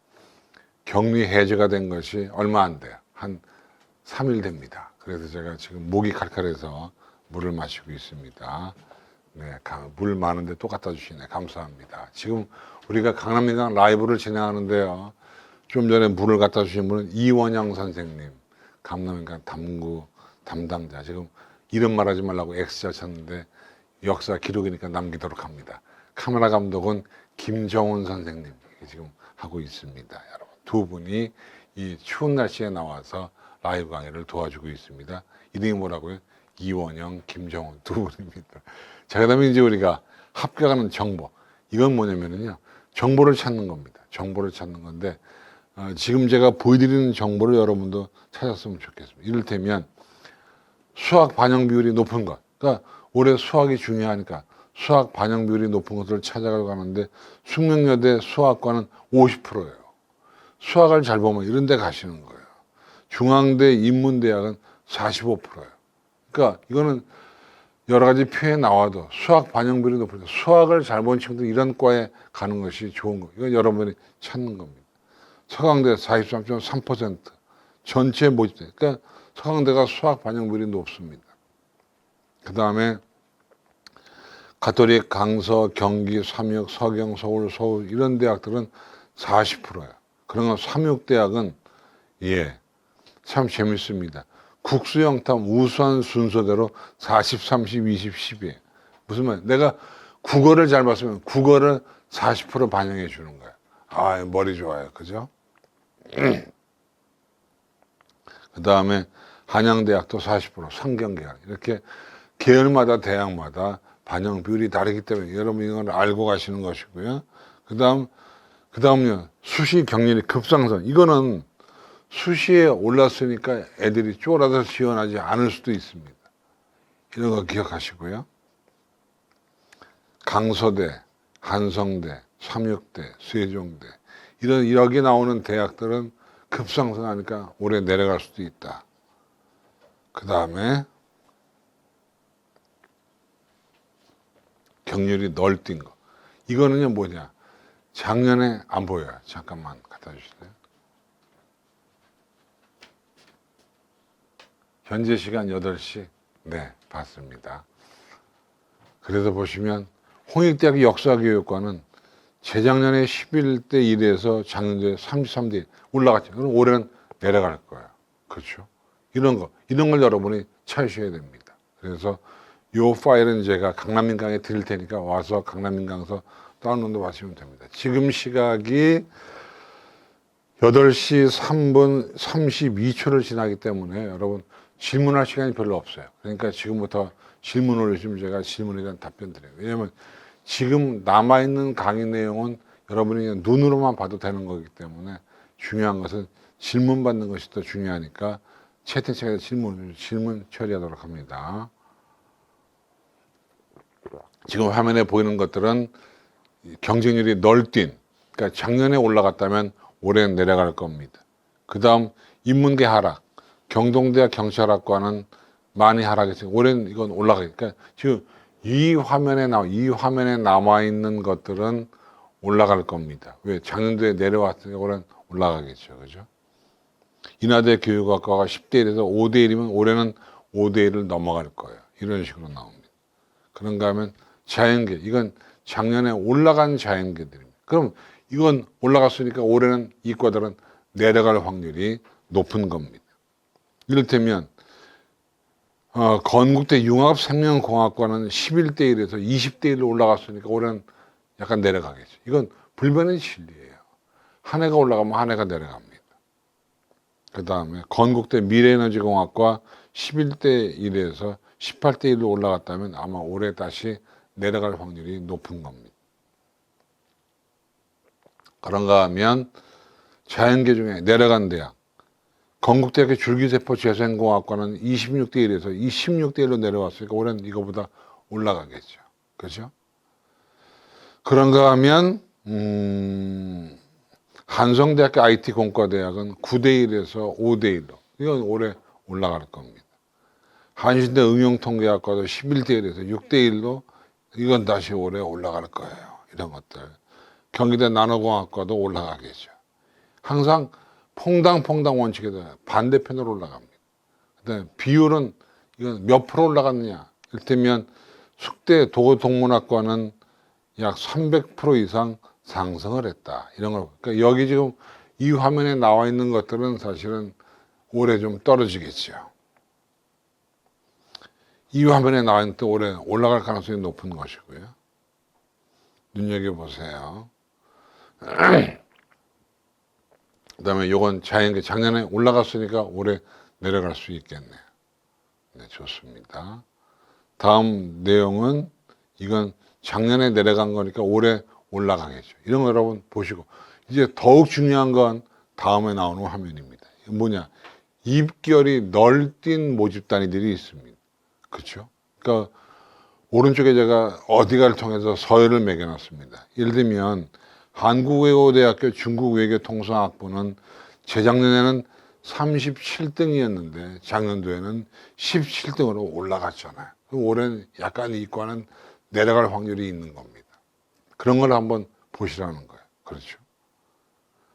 격리 해제가 된 것이 얼마 안 돼요. 한 3일 됩니다. 그래서 제가 지금 목이 칼칼해서 물을 마시고 있습니다. 네, 물 많은데 또 갖다 주시네. 감사합니다. 지금 우리가 강남민강 라이브를 진행하는데요. 좀 전에 물을 갖다 주신 분은 이원영 선생님, 강남민강 담구 담당자. 지금 이름 말하지 말라고 X자 쳤는데 역사 기록이니까 남기도록 합니다. 카메라 감독은 김정훈 선생님 지금 하고 있습니다. 여러분 두 분이 이 추운 날씨에 나와서 라이브 강의를 도와주고 있습니다. 이름이 뭐라고요? 이원영, 김정훈 두 분입니다. 자, 그다음에 이제 우리가 합격하는 정보. 이건 뭐냐면요, 정보를 찾는 겁니다. 정보를 찾는 건데 지금 제가 보여드리는 정보를 여러분도 찾았으면 좋겠습니다. 이를테면 수학 반영 비율이 높은 것. 그러니까 올해 수학이 중요하니까 수학 반영 비율이 높은 것을 찾아가고 가는데 숙명여대 수학과는 50%예요. 수학을 잘 보면 이런 데 가시는 거예요. 중앙대 인문대학은 45%예요. 그러니까 이거는 여러 가지 표에 나와도 수학 반영 비율이 높을 때 수학을 잘 본 친구들 이런 과에 가는 것이 좋은 거. 이건 여러분이 찾는 겁니다. 서강대 43.3% 전체 모집대. 그러니까 서강대가 수학 반영 비율이 높습니다. 그 다음에 가톨릭, 강서, 경기, 삼육, 서경, 서울, 서울 이런 대학들은 40%예요. 그러면 삼육대학은 예, 참 재밌습니다. 국수영탐 우수한 순서대로 40, 30, 20, 10이에요. 무슨 말? 내가 국어를 잘 봤으면 국어를 40% 반영해 주는 거예요. 아, 머리 좋아요. 그죠? 그 다음에 한양대학도 40%, 상경계열. 이렇게 계열마다 대학마다 반영 비율이 다르기 때문에 여러분 이걸 알고 가시는 것이고요. 그 다음요. 수시 경률이 급상승. 이거는 수시에 올랐으니까 애들이 쫄아서 지원하지 않을 수도 있습니다. 이런 거 기억하시고요. 강서대, 한성대, 삼육대, 세종대 이런 여기 나오는 대학들은 급상승하니까 올해 내려갈 수도 있다. 그 다음에 경률이 널뛴 거. 이거는요 뭐냐. 작년에 안 보여요. 잠깐만 갖다 주실래요? 현재 시간 8시. 네, 봤습니다. 그래서 보시면 홍익대학 역사교육과는 재작년에 11대 1에서 작년에 33대 1 올라갔죠. 그럼 올해는 내려갈 거예요. 그렇죠? 이런 걸 여러분이 찾으셔야 됩니다. 그래서 요 파일은 제가 강남민강에 드릴 테니까 와서 강남민강에서 다운로드 하시면 됩니다. 지금 시각이 8시 3분 32초를 지나기 때문에 여러분 질문할 시간이 별로 없어요. 그러니까 지금부터 질문을 올리시면 제가 질문에 대한 답변 드려요. 왜냐하면 지금 남아있는 강의 내용은 여러분이 그냥 눈으로만 봐도 되는 거기 때문에 중요한 것은 질문 받는 것이 더 중요하니까 채팅창에서 질문 처리하도록 합니다. 지금 화면에 보이는 것들은 경쟁률이 널뛴, 그러니까 작년에 올라갔다면 올해는 내려갈 겁니다. 그 다음 인문계 하락, 경동대학 경찰학과는 많이 하락했어요. 올해는 이건 올라가니까 그러니까 지금 이 화면에 남아 있는 것들은 올라갈 겁니다. 왜? 작년도에 내려왔으니까 올해는 올라가겠죠, 그죠? 인하대 교육학과가 10대 1에서 5대 1이면 올해는 5대 1을 넘어갈 거예요. 이런 식으로 나옵니다. 그런가 하면 자연계, 이건 작년에 올라간 자연계들입니다. 그럼 이건 올라갔으니까 올해는 이과들은 내려갈 확률이 높은 겁니다. 이를테면 건국대 융합생명공학과는 11대 1에서 20대 1로 올라갔으니까 올해는 약간 내려가겠죠. 이건 불변의 진리예요. 한 해가 올라가면 한 해가 내려갑니다. 그 다음에 건국대 미래에너지공학과 11대 1에서 18대 1로 올라갔다면 아마 올해 다시 내려갈 확률이 높은 겁니다. 그런가 하면 자연계 중에 내려간 대학, 건국대학교 줄기세포 재생공학과는 26대 1에서 26대 1로 내려왔으니까 올해는 이거보다 올라가겠죠. 그렇죠? 그런가 하면 한성대학교 IT공과대학은 9대 1에서 5대 1로 이건 올해 올라갈 겁니다. 한신대 응용통계학과도 11대 1에서 6대 1로 이건 다시 올해 올라갈 거예요. 이런 것들. 경기대 나노공학과도 올라가겠죠. 항상 퐁당퐁당 원칙에 대해 반대편으로 올라갑니다. 그다음에 비율은 이건 몇 프로 올라갔느냐? 이를테면 숙대 도고동문학과는 약 300% 이상 상승을 했다. 이런 걸. 그러니까 여기 지금 이 화면에 나와 있는 것들은 사실은 올해 좀 떨어지겠죠. 이 화면에 나와 있는 또 올해 올라갈 가능성이 높은 것이고요. 눈여겨보세요. 그 다음에 요건 자연계 작년에 올라갔으니까 올해 내려갈 수 있겠네요. 네, 좋습니다. 다음 내용은 이건 작년에 내려간 거니까 올해 올라가겠죠. 이런 거 여러분 보시고 이제 더욱 중요한 건 다음에 나오는 화면입니다. 뭐냐? 입결이 널뛴 모집 단위들이 있습니다. 그렇죠? 그러니까 오른쪽에 제가 어디가를 통해서 서열을 매겨놨습니다. 예를 들면 한국외고대학교 중국외교통상학부는 재작년에는 37등이었는데 작년도에는 17등으로 올라갔잖아요. 그럼 올해는 약간 이과는 내려갈 확률이 있는 겁니다. 그런 걸 한번 보시라는 거예요. 그렇죠?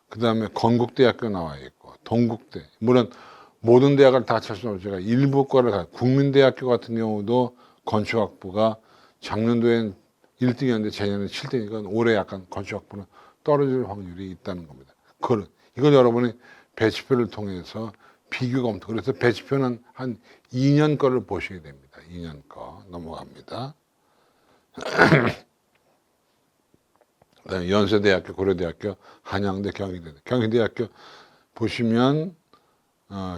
그 다음에 건국대학교 나와 있고 동국대, 물론 모든 대학을 다 찰 수는 없지만 제가 일부 과를 국민대학교 같은 경우도 건축학부가 작년도엔 1등이었는데 재년에 7등이니까 올해 약간 건축학부는 떨어질 확률이 있다는 겁니다. 이걸 여러분이 배치표를 통해서 비교 검토. 그래서 배치표는 한 2년 거를 보셔야 됩니다. 2년 거 넘어갑니다. 연세대학교, 고려대학교, 한양대, 경희대. 경희대학교 보시면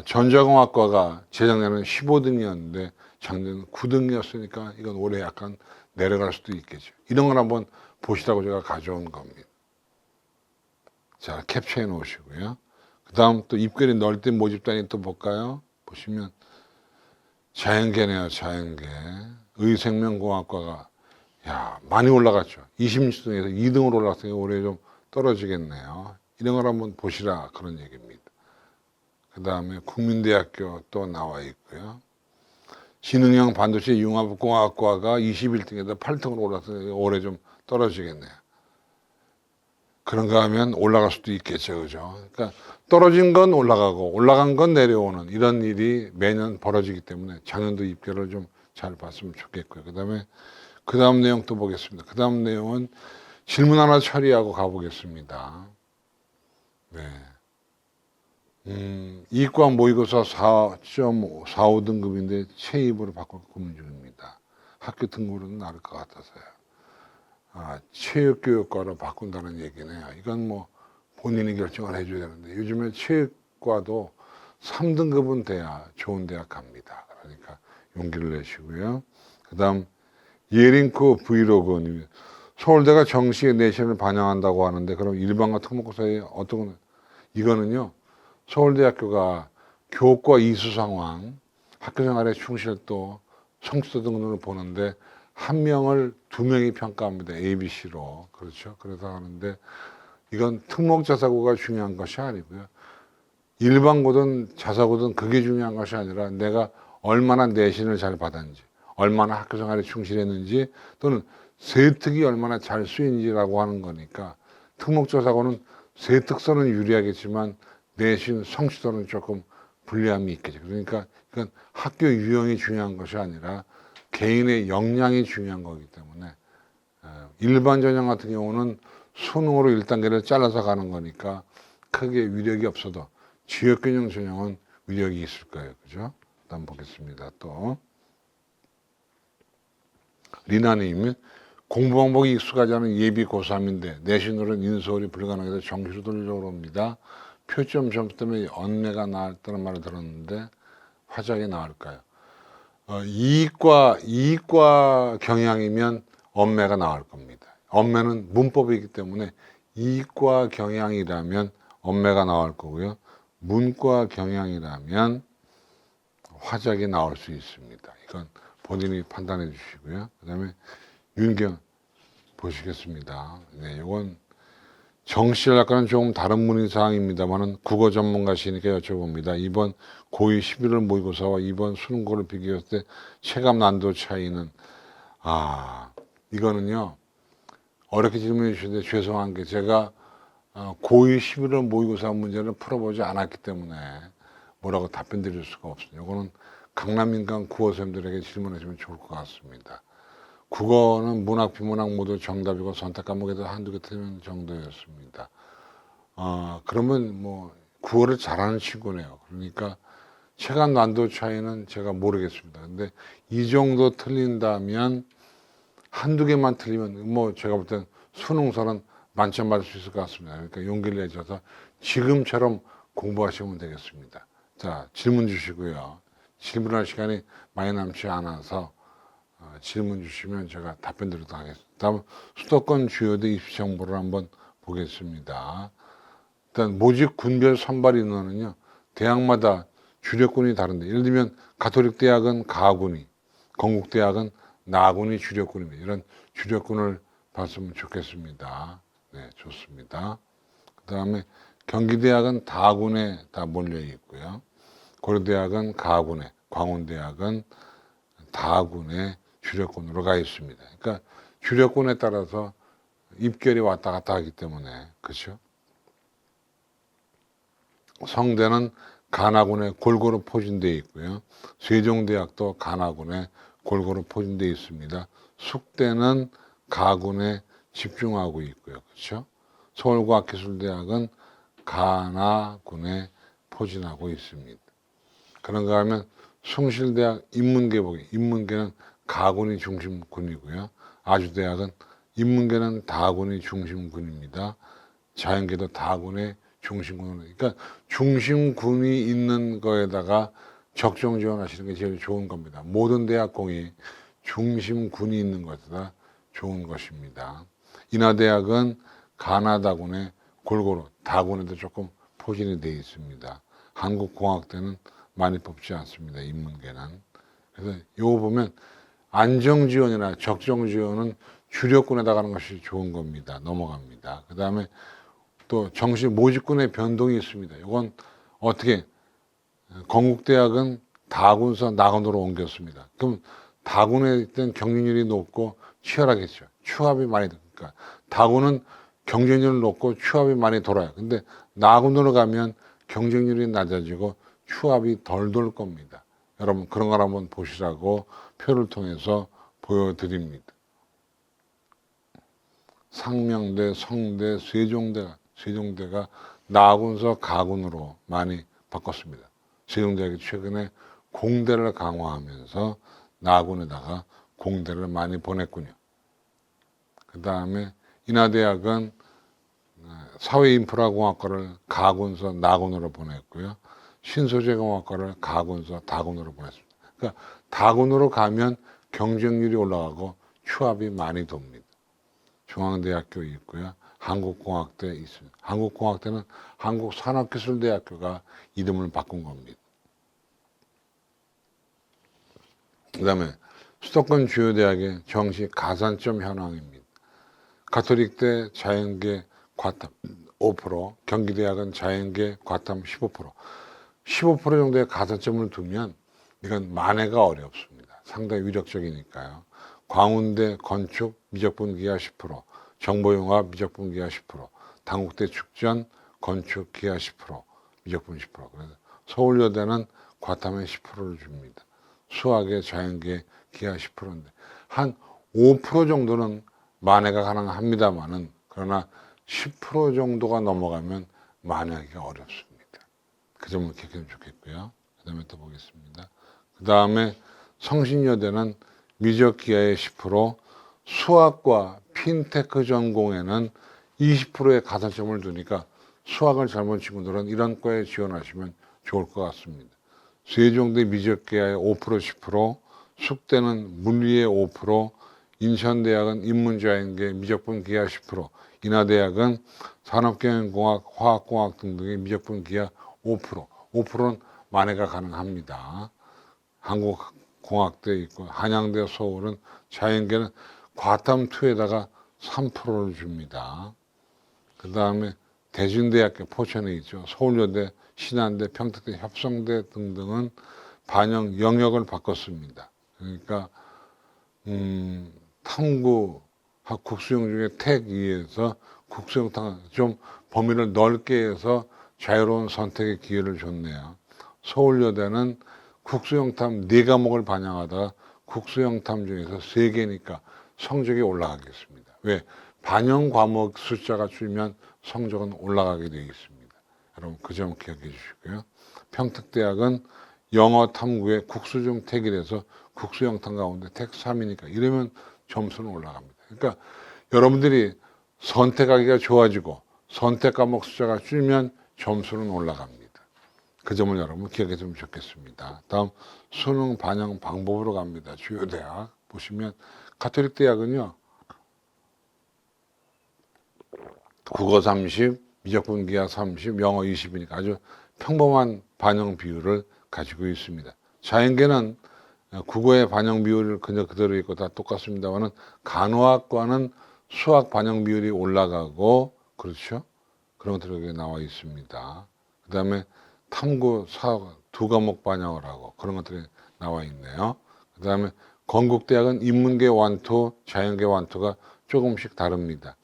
전자공학과가 재작년에는 15등이었는데 작년에는 9등이었으니까 이건 올해 약간 내려갈 수도 있겠죠. 이런 걸 한번 보시라고 제가 가져온 겁니다. 자, 캡처해 놓으시고요. 그 다음 또 입결이 넓은 모집단위 또 볼까요? 보시면 자연계네요. 자연계. 의생명공학과가 많이 올라갔죠. 26등에서 2등으로 올라갔으니까 올해 좀 떨어지겠네요. 이런 걸 한번 보시라 그런 얘기입니다. 그 다음에 국민대학교 또 나와 있고요. 지능형 반도체 융합공학과가 21등에서 8등으로 올라갔으니까 올해 좀 떨어지겠네요. 그런가 하면 올라갈 수도 있겠죠. 그죠? 그러니까 떨어진 건 올라가고 올라간 건 내려오는 이런 일이 매년 벌어지기 때문에 작년도 입결을 좀 잘 봤으면 좋겠고요. 그 다음 내용 또 보겠습니다. 그 다음 내용은 질문 하나 처리하고 가보겠습니다. 네. 이과 모의고사 4.45등급인데 체입으로 바꿔 고민 중입니다. 학교 등급으로는 나을 것 같아서요. 체육교육과로 바꾼다는 얘기네요. 이건 뭐 본인이 결정을 해줘야 되는데 요즘에 체육과도 3등급은 돼야 좋은 대학 갑니다. 그러니까 용기를 내시고요. 그 다음 예링코 브이로그님, 서울대가 정시의 내신을 반영한다고 하는데 그럼 일반과 특목고사에 어떤 이거는요, 서울대학교가 교과 이수 상황, 학교생활의 충실도, 성취도 등등을 보는데 한 명을 2명이 평가합니다. ABC로. 그렇죠. 그래서 하는데 이건 특목자사고가 중요한 것이 아니고요. 일반고든 자사고든 그게 중요한 것이 아니라 내가 얼마나 내신을 잘 받았는지, 얼마나 학교생활에 충실했는지, 또는 세특이 얼마나 잘 쓰인지라고 하는 거니까 특목자사고는 세특서는 유리하겠지만 내신 성취도는 조금 불리함이 있겠죠. 그러니까 이건 학교 유형이 중요한 것이 아니라 개인의 역량이 중요한 거기 때문에 일반 전형 같은 경우는 수능으로 1단계를 잘라서 가는 거니까 크게 위력이 없어도 지역균형 전형은 위력이 있을 거예요. 그죠? 다음 보겠습니다. 또 리나님, 공부 방법이 익숙하지 않은 예비 고3인데 내신으로는 인서울이 불가능해서 정시로 돌려고 합니다. 표점 점수 때문에 언매가 나왔다는 말을 들었는데 화작이 나올까요? 이과 경향이면 언매가 나올 겁니다. 언매는 문법이기 때문에 이과 경향이라면 언매가 나올 거고요. 문과 경향이라면 화작이 나올 수 있습니다. 이건 본인이 판단해 주시고요. 그 다음에 윤경 보시겠습니다. 네, 이건 정시학과는 조금 다른 문의사항입니다만은 국어 전문가시니까 여쭤봅니다. 이번 고2 11월 모의고사와 이번 수능고를 비교했을 때 체감 난도 차이는 이거는요 어렵게 질문해 주시는데 죄송한 게 제가 고2 11월 모의고사 문제를 풀어보지 않았기 때문에 뭐라고 답변 드릴 수가 없습니다. 이거는 강남민간 국어선생님들에게 질문하시면 좋을 것 같습니다. 국어는 문학, 비문학 모두 정답이고 선택 과목에도 한두 개 틀리는 정도였습니다. 그러면 뭐 국어를 잘하는 친구네요. 그러니까 체감 난도 차이는 제가 모르겠습니다. 근데 이 정도 틀린다면 한두 개만 틀리면 뭐 제가 볼 땐 수능서는 만점 받을 수 있을 것 같습니다. 그러니까 용기를 내셔서 지금처럼 공부하시면 되겠습니다. 자, 질문 주시고요. 질문할 시간이 많이 남지 않아서 질문 주시면 제가 답변 드리도록 하겠습니다. 다음 수도권 주요대 입시 정보를 한번 보겠습니다. 일단 모집 군별 선발 인원은요, 대학마다 주력군이 다른데, 예를 들면 가톨릭 대학은 가군이, 건국대학은 나군이 주력군입니다. 이런 주력군을 봤으면 좋겠습니다. 네, 좋습니다. 그 다음에 경기대학은 다군에 다 몰려 있고요. 고려대학은 가군에, 광운대학은 다군에 주력군으로 가 있습니다. 그러니까 주력군에 따라서 입결이 왔다 갔다 하기 때문에 그렇죠. 성대는 간화군에 골고루 포진되어 있고요. 세종대학도 간화군에 골고루 포진되어 있습니다. 숙대는 가군에 집중하고 있고요. 그렇죠? 서울과학기술대학은 가나군에 포진하고 있습니다. 그런가 하면 숭실대학 인문계 보기, 인문계는 가군이 중심군이고요. 아주대학은 인문계는 다군이 중심군입니다. 자연계도 다군의 중심군으로. 그러니까 중심군이 있는 거에다가 적정 지원하시는 게 제일 좋은 겁니다. 모든 대학공이 중심군이 있는 것보다 좋은 것입니다. 인하대학은 가나다군에 골고루, 다군에도 조금 포진이 되어 있습니다. 한국공학대는 많이 뽑지 않습니다. 인문계는. 그래서 이거 보면 안정지원이나 적정지원은 주력군에다 가는 것이 좋은 겁니다. 넘어갑니다. 그 다음에 또 정시 모집군의 변동이 있습니다. 이건 어떻게 건국대학은 다군서 나군으로 옮겼습니다. 그럼 다군에 있던 경쟁률이 높고 치열하겠죠. 추합이 많이 되니까 다군은 경쟁률이 높고 추합이 많이 돌아요. 근데 나군으로 가면 경쟁률이 낮아지고 추합이 덜 돌 겁니다. 여러분 그런 걸 한번 보시라고 표를 통해서 보여드립니다. 상명대, 성대, 세종대가 나군서 가군으로 많이 바꿨습니다. 세종대학이 최근에 공대를 강화하면서 나군에다가 공대를 많이 보냈군요. 그 다음에 인하대학은 사회인프라공학과를 가군서 나군으로 보냈고요. 신소재공학과를 가군서 다군으로 보냈습니다. 그러니까 다군으로 가면 경쟁률이 올라가고 추합이 많이 돕니다. 중앙대학교 있고요. 한국공학대 있습니다. 한국공학대는 한국산업기술대학교가 이름을 바꾼 겁니다. 그 다음에 수도권 주요 대학의 정시 가산점 현황입니다. 가톨릭대 자연계 과탐 5%, 경기대학은 자연계 과탐 15%. 15% 정도의 가산점을 두면 이건 만회가 어렵습니다. 상당히 위력적이니까요. 광운대 건축 미적분 기하 10%, 정보융합 미적분 기하 10%, 당국대 축전 건축 기하 10%, 미적분 10%. 그래서 서울여대는 과탐의 10%를 줍니다. 수학의 자연계 기하 10%인데 한 5% 정도는 만회가 가능합니다만은 그러나 10% 정도가 넘어가면 만회하기가 어렵습니다. 그 점을 기억하면 좋겠고요. 그 다음에 또 보겠습니다. 그 다음에 성신여대는 미적 기하의 10%, 수학과 핀테크 전공에는 20%의 가산점을 두니까 수학을 잘못 친구들은 이런 과에 지원하시면 좋을 것 같습니다. 세종대 미적 기하의 5%, 10%, 숙대는 물리의 5%, 인천대학은 인문자연계 미적분 기하 10%, 인하대학은 산업경영공학, 화학공학 등등의 미적분 기하 5%, 5%는 만회가 가능합니다. 한국공학대 있고 한양대 서울은 자연계는 과탐2에다가 3%를 줍니다. 그 다음에 대진대학교 포천에 있죠. 서울여대, 신한대, 평택대, 협성대 등등은 반영 영역을 바꿨습니다. 그러니까 탐구 국수형 중에 택 2에서 국수형 좀 범위를 넓게 해서 자유로운 선택의 기회를 줬네요. 서울여대는 국수형탐 4과목을 반영하다가 국수형탐 중에서 3개니까 성적이 올라가겠습니다. 왜? 반영 과목 숫자가 줄면 성적은 올라가게 되어 있습니다. 여러분 그 점 기억해 주시고요. 평택대학은 영어 탐구에 국수 중 택이라서 국수형탐 가운데 택 3이니까 이러면 점수는 올라갑니다. 그러니까 여러분들이 선택하기가 좋아지고 선택 과목 숫자가 줄면 점수는 올라갑니다. 그 점을 여러분 기억했으면 좋겠습니다. 다음 수능 반영 방법으로 갑니다. 주요 대학 보시면 가톨릭 대학은요. 국어 30, 미적분 기하 30, 영어 20이니까 아주 평범한 반영 비율을 가지고 있습니다. 자연계는 국어의 반영 비율을 그냥 그대로 있고 다 똑같습니다만은 간호학과는 수학 반영 비율이 올라가고 그렇죠? 그런 것들이 나와 있습니다. 그 다음에 탐구, 사학 2과목 반영을 하고 그런 것들이 나와 있네요. 그 다음에 건국대학은 인문계 완투, 자연계 완투가 조금씩 다릅니다.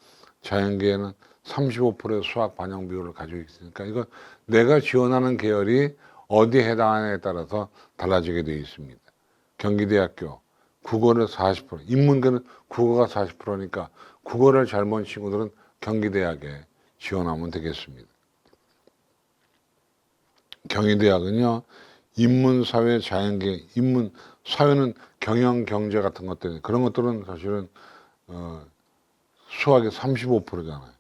자연계에는 35%의 수학 반영 비율을 가지고 있으니까 이거 내가 지원하는 계열이 어디에 해당하느냐에 따라서 달라지게 되어 있습니다. 경기대학교 국어는 40%, 인문계는 국어가 40%니까 국어를 잘 본 친구들은 경기대학에 지원하면 되겠습니다. 경희대학은요, 인문사회, 자연계, 사회는 경영, 경제 같은 것들, 그런 것들은 사실은 수학의 35%잖아요.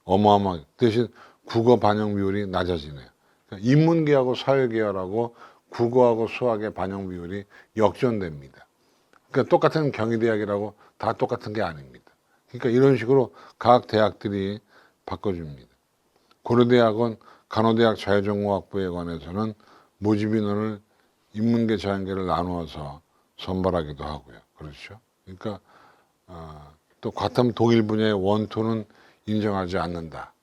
어마어마하게. 대신 국어 반영 비율이 낮아지네요. 그러니까 인문계하고 사회계열하고 국어하고 수학의 반영 비율이 역전됩니다. 그러니까 똑같은 경희대학이라고 다 똑같은 게 아닙니다. 그러니까 이런 식으로 각 대학들이 바꿔줍니다. 고려대학은 간호대학 자유전공학부에 관해서는 모집 인원을 인문계, 자연계를 나누어서 선발하기도 하고요. 그렇죠. 그러니까 또 과탐 동일 분야의 원투는 인정하지 않는다.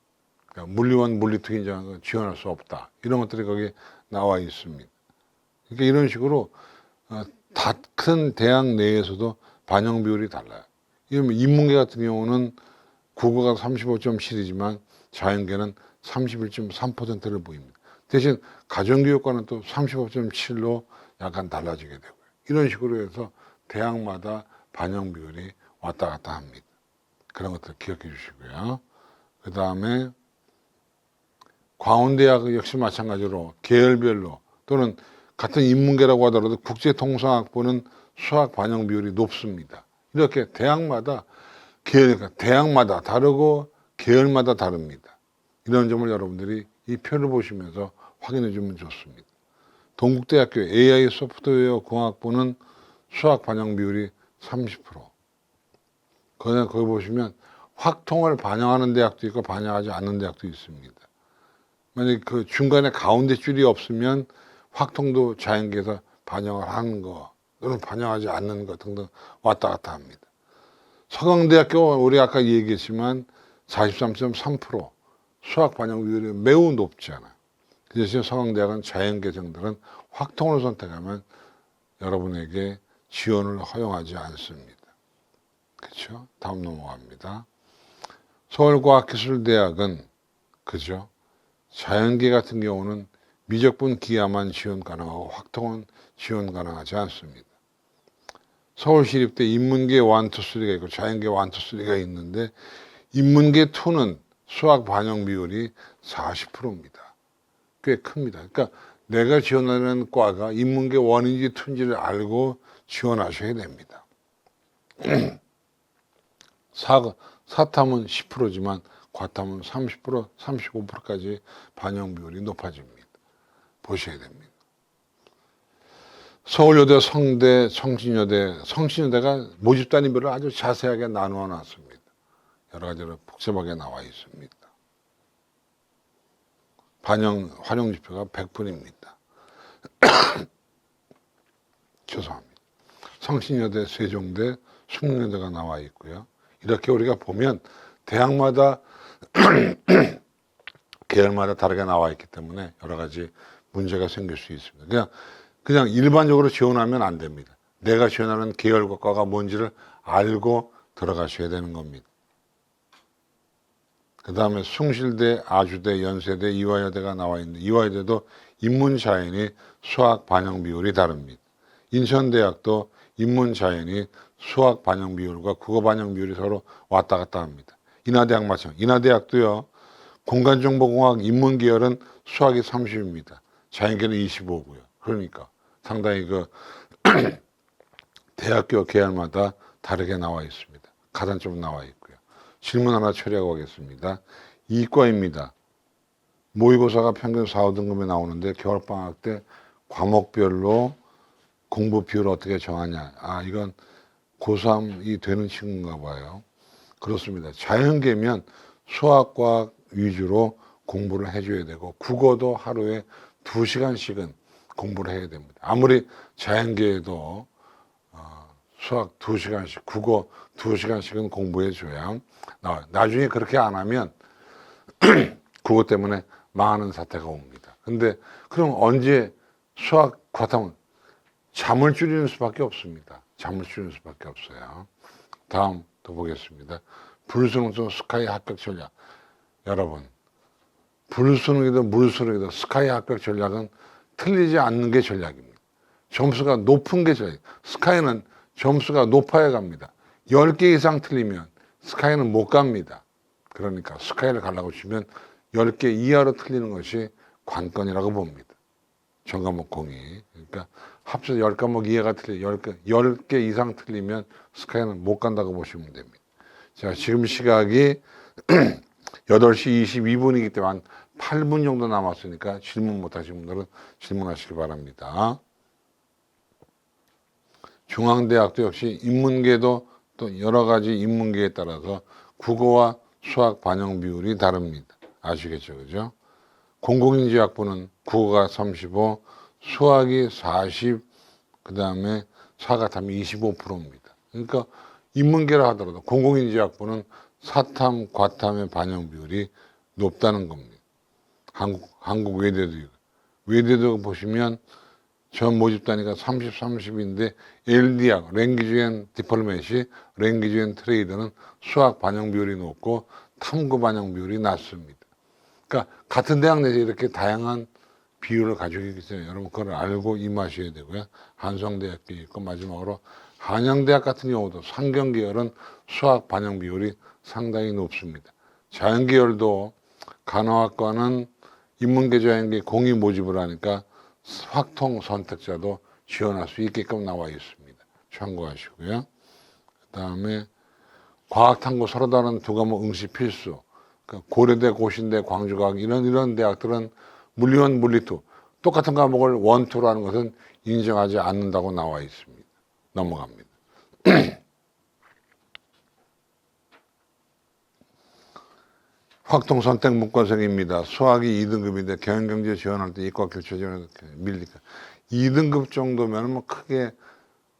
그러니까 물리원, 물리투 인정하는 건 지원할 수 없다. 이런 것들이 거기에 나와 있습니다. 그러니까 이런 식으로 같은 대학 내에서도 반영 비율이 달라요. 인문계 같은 경우는 국어가 35.7이지만 자연계는 31.3%를 보입니다. 대신 가정교육과는 또 35.7로 약간 달라지게 되고요. 이런 식으로 해서 대학마다 반영 비율이 왔다 갔다 합니다. 그런 것들 기억해 주시고요. 그 다음에 광운대학 역시 마찬가지로 계열별로 또는 같은 인문계라고 하더라도 국제통상학부는 수학 반영 비율이 높습니다. 이렇게 대학마다 대학마다 다르고 계열마다 다릅니다. 이런 점을 여러분들이 이 표를 보시면서 확인해 주면 좋습니다. 동국대학교 AI 소프트웨어 공학부는 수학 반영 비율이 30%. 거기 보시면 확통을 반영하는 대학도 있고 반영하지 않는 대학도 있습니다. 만약에 그 중간에 가운데 줄이 없으면 확통도 자연계에서 반영을 하는 거 또는 반영하지 않는 것 등등 왔다 갔다 합니다. 서강대학교 우리 아까 얘기했지만 43.3% 수학 반영 비율이 매우 높잖아요. 그 대신 서강대학은 자연계정들은 확통을 선택하면 여러분에게 지원을 허용하지 않습니다. 그렇죠? 다음 넘어갑니다. 서울과학기술대학은 그죠? 자연계 같은 경우는 미적분 기하만 지원 가능하고 확통은 지원 가능하지 않습니다. 서울시립대 인문계 1, 2, 3가 있고 자연계 1, 2, 3가 있는데 인문계 2는 수학 반영 비율이 40%입니다. 꽤 큽니다. 그러니까 내가 지원하는 과가 인문계 1인지 2인지를 알고 지원하셔야 됩니다. 사탐은 10%지만 과탐은 30%, 35%까지 반영 비율이 높아집니다. 보셔야 됩니다. 서울여대, 성대, 성신여대가 모집 단위별로 아주 자세하게 나누어 놨습니다. 여러 가지로 복잡하게 나와 있습니다. 활용 지표가 100분입니다. 죄송합니다. 성신여대, 세종대, 숙련여대가 나와 있고요. 이렇게 우리가 보면 대학마다 계열마다 다르게 나와 있기 때문에 여러 가지 문제가 생길 수 있습니다. 그냥 일반적으로 지원하면 안 됩니다. 내가 지원하는 계열과 과가 뭔지를 알고 들어가셔야 되는 겁니다. 그 다음에 숭실대, 아주대, 연세대, 이화여대가 나와 있는데 이화여대도 인문자연이 수학 반영 비율이 다릅니다. 인천대학도 인문자연이 수학 반영 비율과 국어 반영 비율이 서로 왔다 갔다 합니다. 인하대학 마찬가지. 인하대학도요. 공간정보공학 인문계열은 수학이 30입니다. 자연계는 25고요. 그러니까 상당히 대학교 계열마다 다르게 나와 있습니다. 가산점 나와 있고요. 질문 하나 처리하고 가겠습니다. 이과입니다. 모의고사가 평균 4, 5등급에 나오는데 겨울방학 때 과목별로 공부 비율을 어떻게 정하냐. 이건 고3이 되는 친구인가 봐요. 그렇습니다. 자연계면 수학과학 위주로 공부를 해줘야 되고 국어도 하루에 2시간씩은 공부를 해야 됩니다. 아무리 자연계에도 수학 2시간씩, 국어 2시간씩은 공부해줘야 나중에 그렇게 안 하면 그것 때문에 망하는 사태가 옵니다. 근데 그럼 언제 수학 과탐은 잠을 줄이는 수밖에 없습니다. 잠을 줄이는 수밖에 없어요. 다음 또 보겠습니다. 불수능성 스카이 합격 전략. 여러분, 불수능이든 물수능이든 스카이 합격 전략은 틀리지 않는 게 전략입니다. 점수가 높은 게 전략. 스카이는 점수가 높아야 갑니다. 10개 이상 틀리면 스카이는 못 갑니다. 그러니까 스카이를 가려고 치면 10개 이하로 틀리는 것이 관건이라고 봅니다. 전과목 공이. 그러니까 합쳐서 10과목 이하가 틀려 10개 이상 틀리면 스카이는 못 간다고 보시면 됩니다. 자, 지금 시각이 8시 22분이기 때문에 한 8분 정도 남았으니까 질문 못 하신 분들은 질문하시기 바랍니다. 중앙대학도 역시 인문계도 또 여러 가지 인문계에 따라서 국어와 수학 반영 비율이 다릅니다. 아시겠죠? 그죠? 공공인지학부는 국어가 35, 수학이 40, 그 다음에 사과탐이 25%입니다. 그러니까 인문계라 하더라도 공공인지학부는 사탐, 과탐의 반영 비율이 높다는 겁니다. 한국 외대도 있고. 외대도 보시면 전 모집 단위가 30, 30인데 LD학, 랭귀지 앤 디플로매시, 랭귀지 앤 트레이드는 수학 반영 비율이 높고 탐구 반영 비율이 낮습니다. 그러니까 같은 대학 내에서 이렇게 다양한 비율을 가지고 있기 때문에 여러분 그걸 알고 임하셔야 되고요. 한성대학도 있고 마지막으로 한양대학 같은 경우도 상경계열은 수학 반영 비율이 상당히 높습니다. 자연계열도 간호학과는 인문계 자연계 공이 모집을 하니까 확통 선택자도 지원할 수 있게끔 나와 있습니다. 참고하시고요. 그 다음에 과학탐구 서로 다른 두 과목 응시 필수. 그러니까 고려대, 고신대, 광주과학 이런 대학들은 물리원, 물리투 똑같은 과목을 원투로 하는 것은 인정하지 않는다고 나와 있습니다. 넘어갑니다. 확통 선택 문과생입니다. 수학이 2등급인데 경영경제 지원할 때 이과 교체 지원을 밀리니까 2등급 정도면 뭐 크게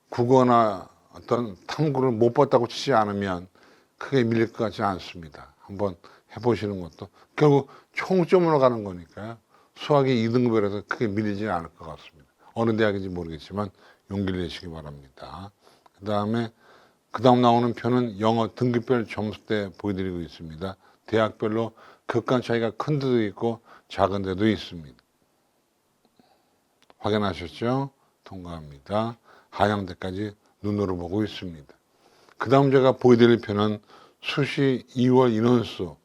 국어나 어떤 탐구를 못 봤다고 치지 않으면 크게 밀릴 것 같지 않습니다. 한번 해보시는 것도 결국 총점으로 가는 거니까요. 수학이 2등급이라서 크게 밀리지 않을 것 같습니다. 어느 대학인지 모르겠지만 용기를 내시기 바랍니다. 그 다음 나오는 표는 영어 등급별 점수대 보여드리고 있습니다. 대학별로 극간 차이가 큰 데도 있고 작은 데도 있습니다. 확인하셨죠? 통과합니다. 한양대까지 눈으로 보고 있습니다. 그 다음 제가 보여드릴 표는 수시 2월 인원수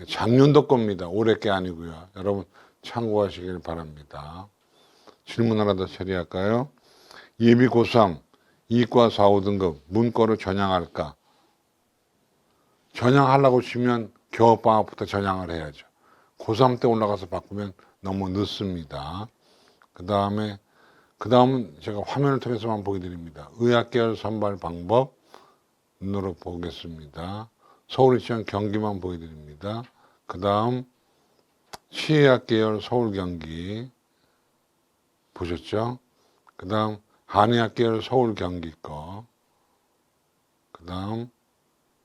작년도 겁니다. 올해 게 아니고요. 여러분 참고하시길 바랍니다. 질문 하나 더 처리할까요? 예비 고3 이과 4, 5등급 문과로 전향할까? 전향하려고 치면 겨울방학부터 전향을 해야죠. 고3 때 올라가서 바꾸면 너무 늦습니다. 그 다음은 제가 화면을 통해서만 보여드립니다. 의학계열 선발 방법 눈으로 보겠습니다. 서울시청 경기만 보여드립니다. 그 다음 치의학계열 서울 경기 보셨죠? 그 다음 한의학계열 서울 경기 거, 그 다음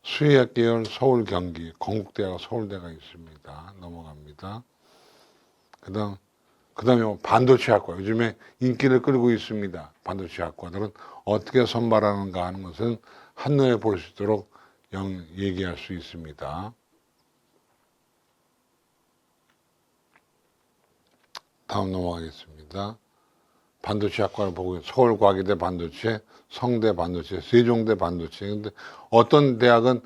수의학계열 서울 경기 건국대학 서울대가 있습니다. 넘어갑니다. 그 다음에 반도체학과 요즘에 인기를 끌고 있습니다. 반도체학과들은 어떻게 선발하는가 하는 것은 한눈에 볼 수 있도록 얘기할 수 있습니다. 다음 넘어가겠습니다. 반도체학과를 보고 서울과기대 반도체, 성대 반도체, 세종대 반도체. 근데 어떤 대학은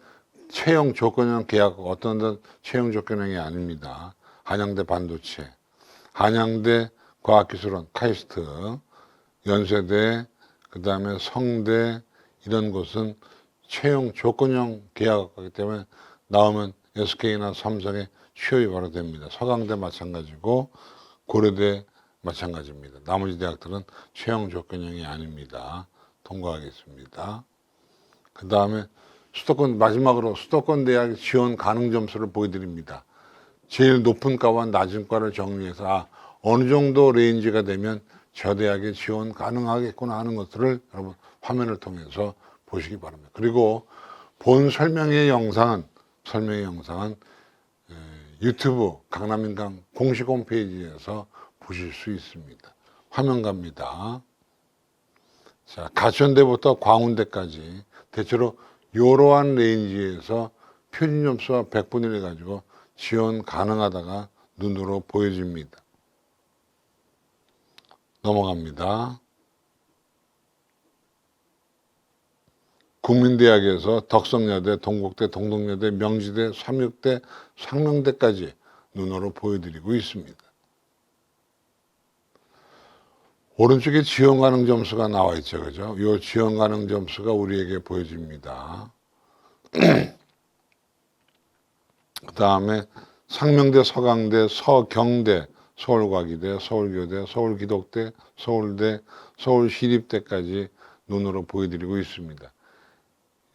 채용 조건형 계약, 어떤 데는 채용 조건형이 아닙니다. 한양대 반도체, 한양대 과학기술원, 카이스트, 연세대, 그 다음에 성대 이런 곳은 채용 조건형 계약이기 때문에 나오면 SK나 삼성에 취업이 바로 됩니다. 서강대 마찬가지고 고려대 마찬가지입니다. 나머지 대학들은 채용 조건형이 아닙니다. 통과하겠습니다. 그 다음에 마지막으로 수도권 대학 지원 가능 점수를 보여드립니다. 제일 높은 과와 낮은 과를 정리해서 어느 정도 레인지가 되면 저 대학에 지원 가능하겠구나 하는 것들을 여러분 화면을 통해서 보시기 바랍니다. 그리고 본 설명의 영상은 유튜브 강남인강 공식 홈페이지에서 보실 수 있습니다. 화면 갑니다. 자, 가천대부터 광운대까지 대체로 이러한 레인지에서 표준 점수와 100분의 1 가지고 지원 가능하다가 눈으로 보여집니다. 넘어갑니다. 국민대학에서 덕성여대, 동국대, 동덕여대, 명지대, 삼육대, 상명대까지 눈으로 보여드리고 있습니다. 오른쪽에 지원 가능 점수가 나와 있죠. 그죠? 이 지원 가능 점수가 우리에게 보여집니다. 그 다음에 상명대, 서강대, 서경대, 서울과기대, 서울교대, 서울기독대, 서울대, 서울시립대까지 눈으로 보여드리고 있습니다.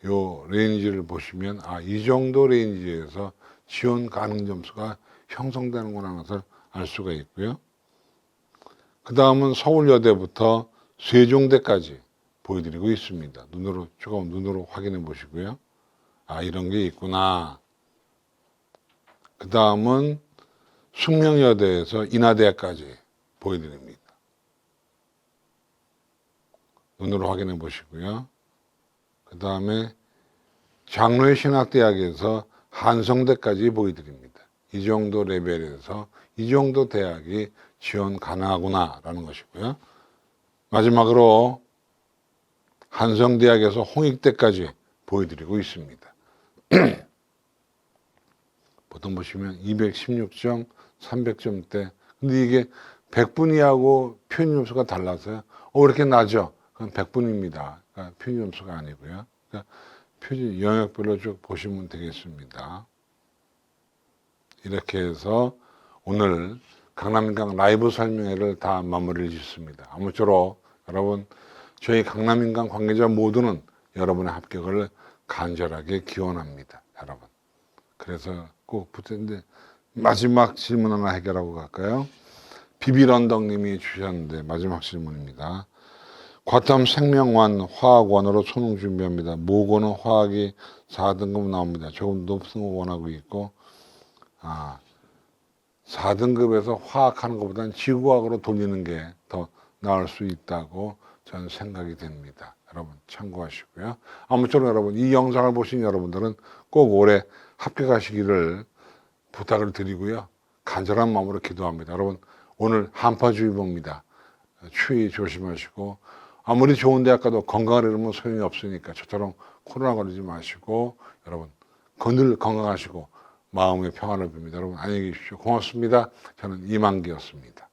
요 레인지를 보시면 이 정도 레인지에서 지원 가능 점수가 형성되는구나 하는 것을 알 수가 있고요. 그 다음은 서울여대부터 세종대까지 보여드리고 있습니다. 조금 눈으로 확인해 보시고요. 이런 게 있구나. 그 다음은 숙명여대에서 인하대까지 보여드립니다. 눈으로 확인해 보시고요. 그 다음에 장로의 신학대학에서 한성대까지 보여드립니다. 이 정도 레벨에서 이 정도 대학이 지원 가능하구나 라는 것이고요. 마지막으로 한성대학에서 홍익대까지 보여드리고 있습니다. 보통 보시면 216점, 300점대. 근데 이게 100분위하고 표준 점수가 달라서요. 왜 이렇게 낮죠? 그건 100분입니다. 그러니까 표준 점수가 아니고요. 그러니까 표준 영역별로 쭉 보시면 되겠습니다. 이렇게 해서 오늘 강남인강 라이브 설명회를 다 마무리를 짓습니다. 아무쪼록 여러분 저희 강남인강 관계자 모두는 여러분의 합격을 간절하게 기원합니다. 여러분. 그래서 꼭 붙었는데 마지막 질문 하나 해결하고 갈까요? 비비런덕님이 주셨는데 마지막 질문입니다. 과탐 생명환 화학원으로 수능 준비합니다. 모고는 화학이 4등급 나옵니다. 조금 높은 거 원하고 있고 4등급에서 화학하는 것보다는 지구학으로 돌리는 게 더 나을 수 있다고 저는 생각이 됩니다. 여러분 참고하시고요. 아무쪼록 여러분 이 영상을 보신 여러분들은 꼭 올해 합격하시기를 부탁을 드리고요. 간절한 마음으로 기도합니다. 여러분 오늘 한파주의보입니다. 추위 조심하시고 아무리 좋은 대학 가도 건강을 잃으면 소용이 없으니까 저처럼 코로나 걸리지 마시고 여러분 늘 건강하시고 마음의 평안을 빕니다. 여러분 안녕히 계십시오. 고맙습니다. 저는 이만기였습니다.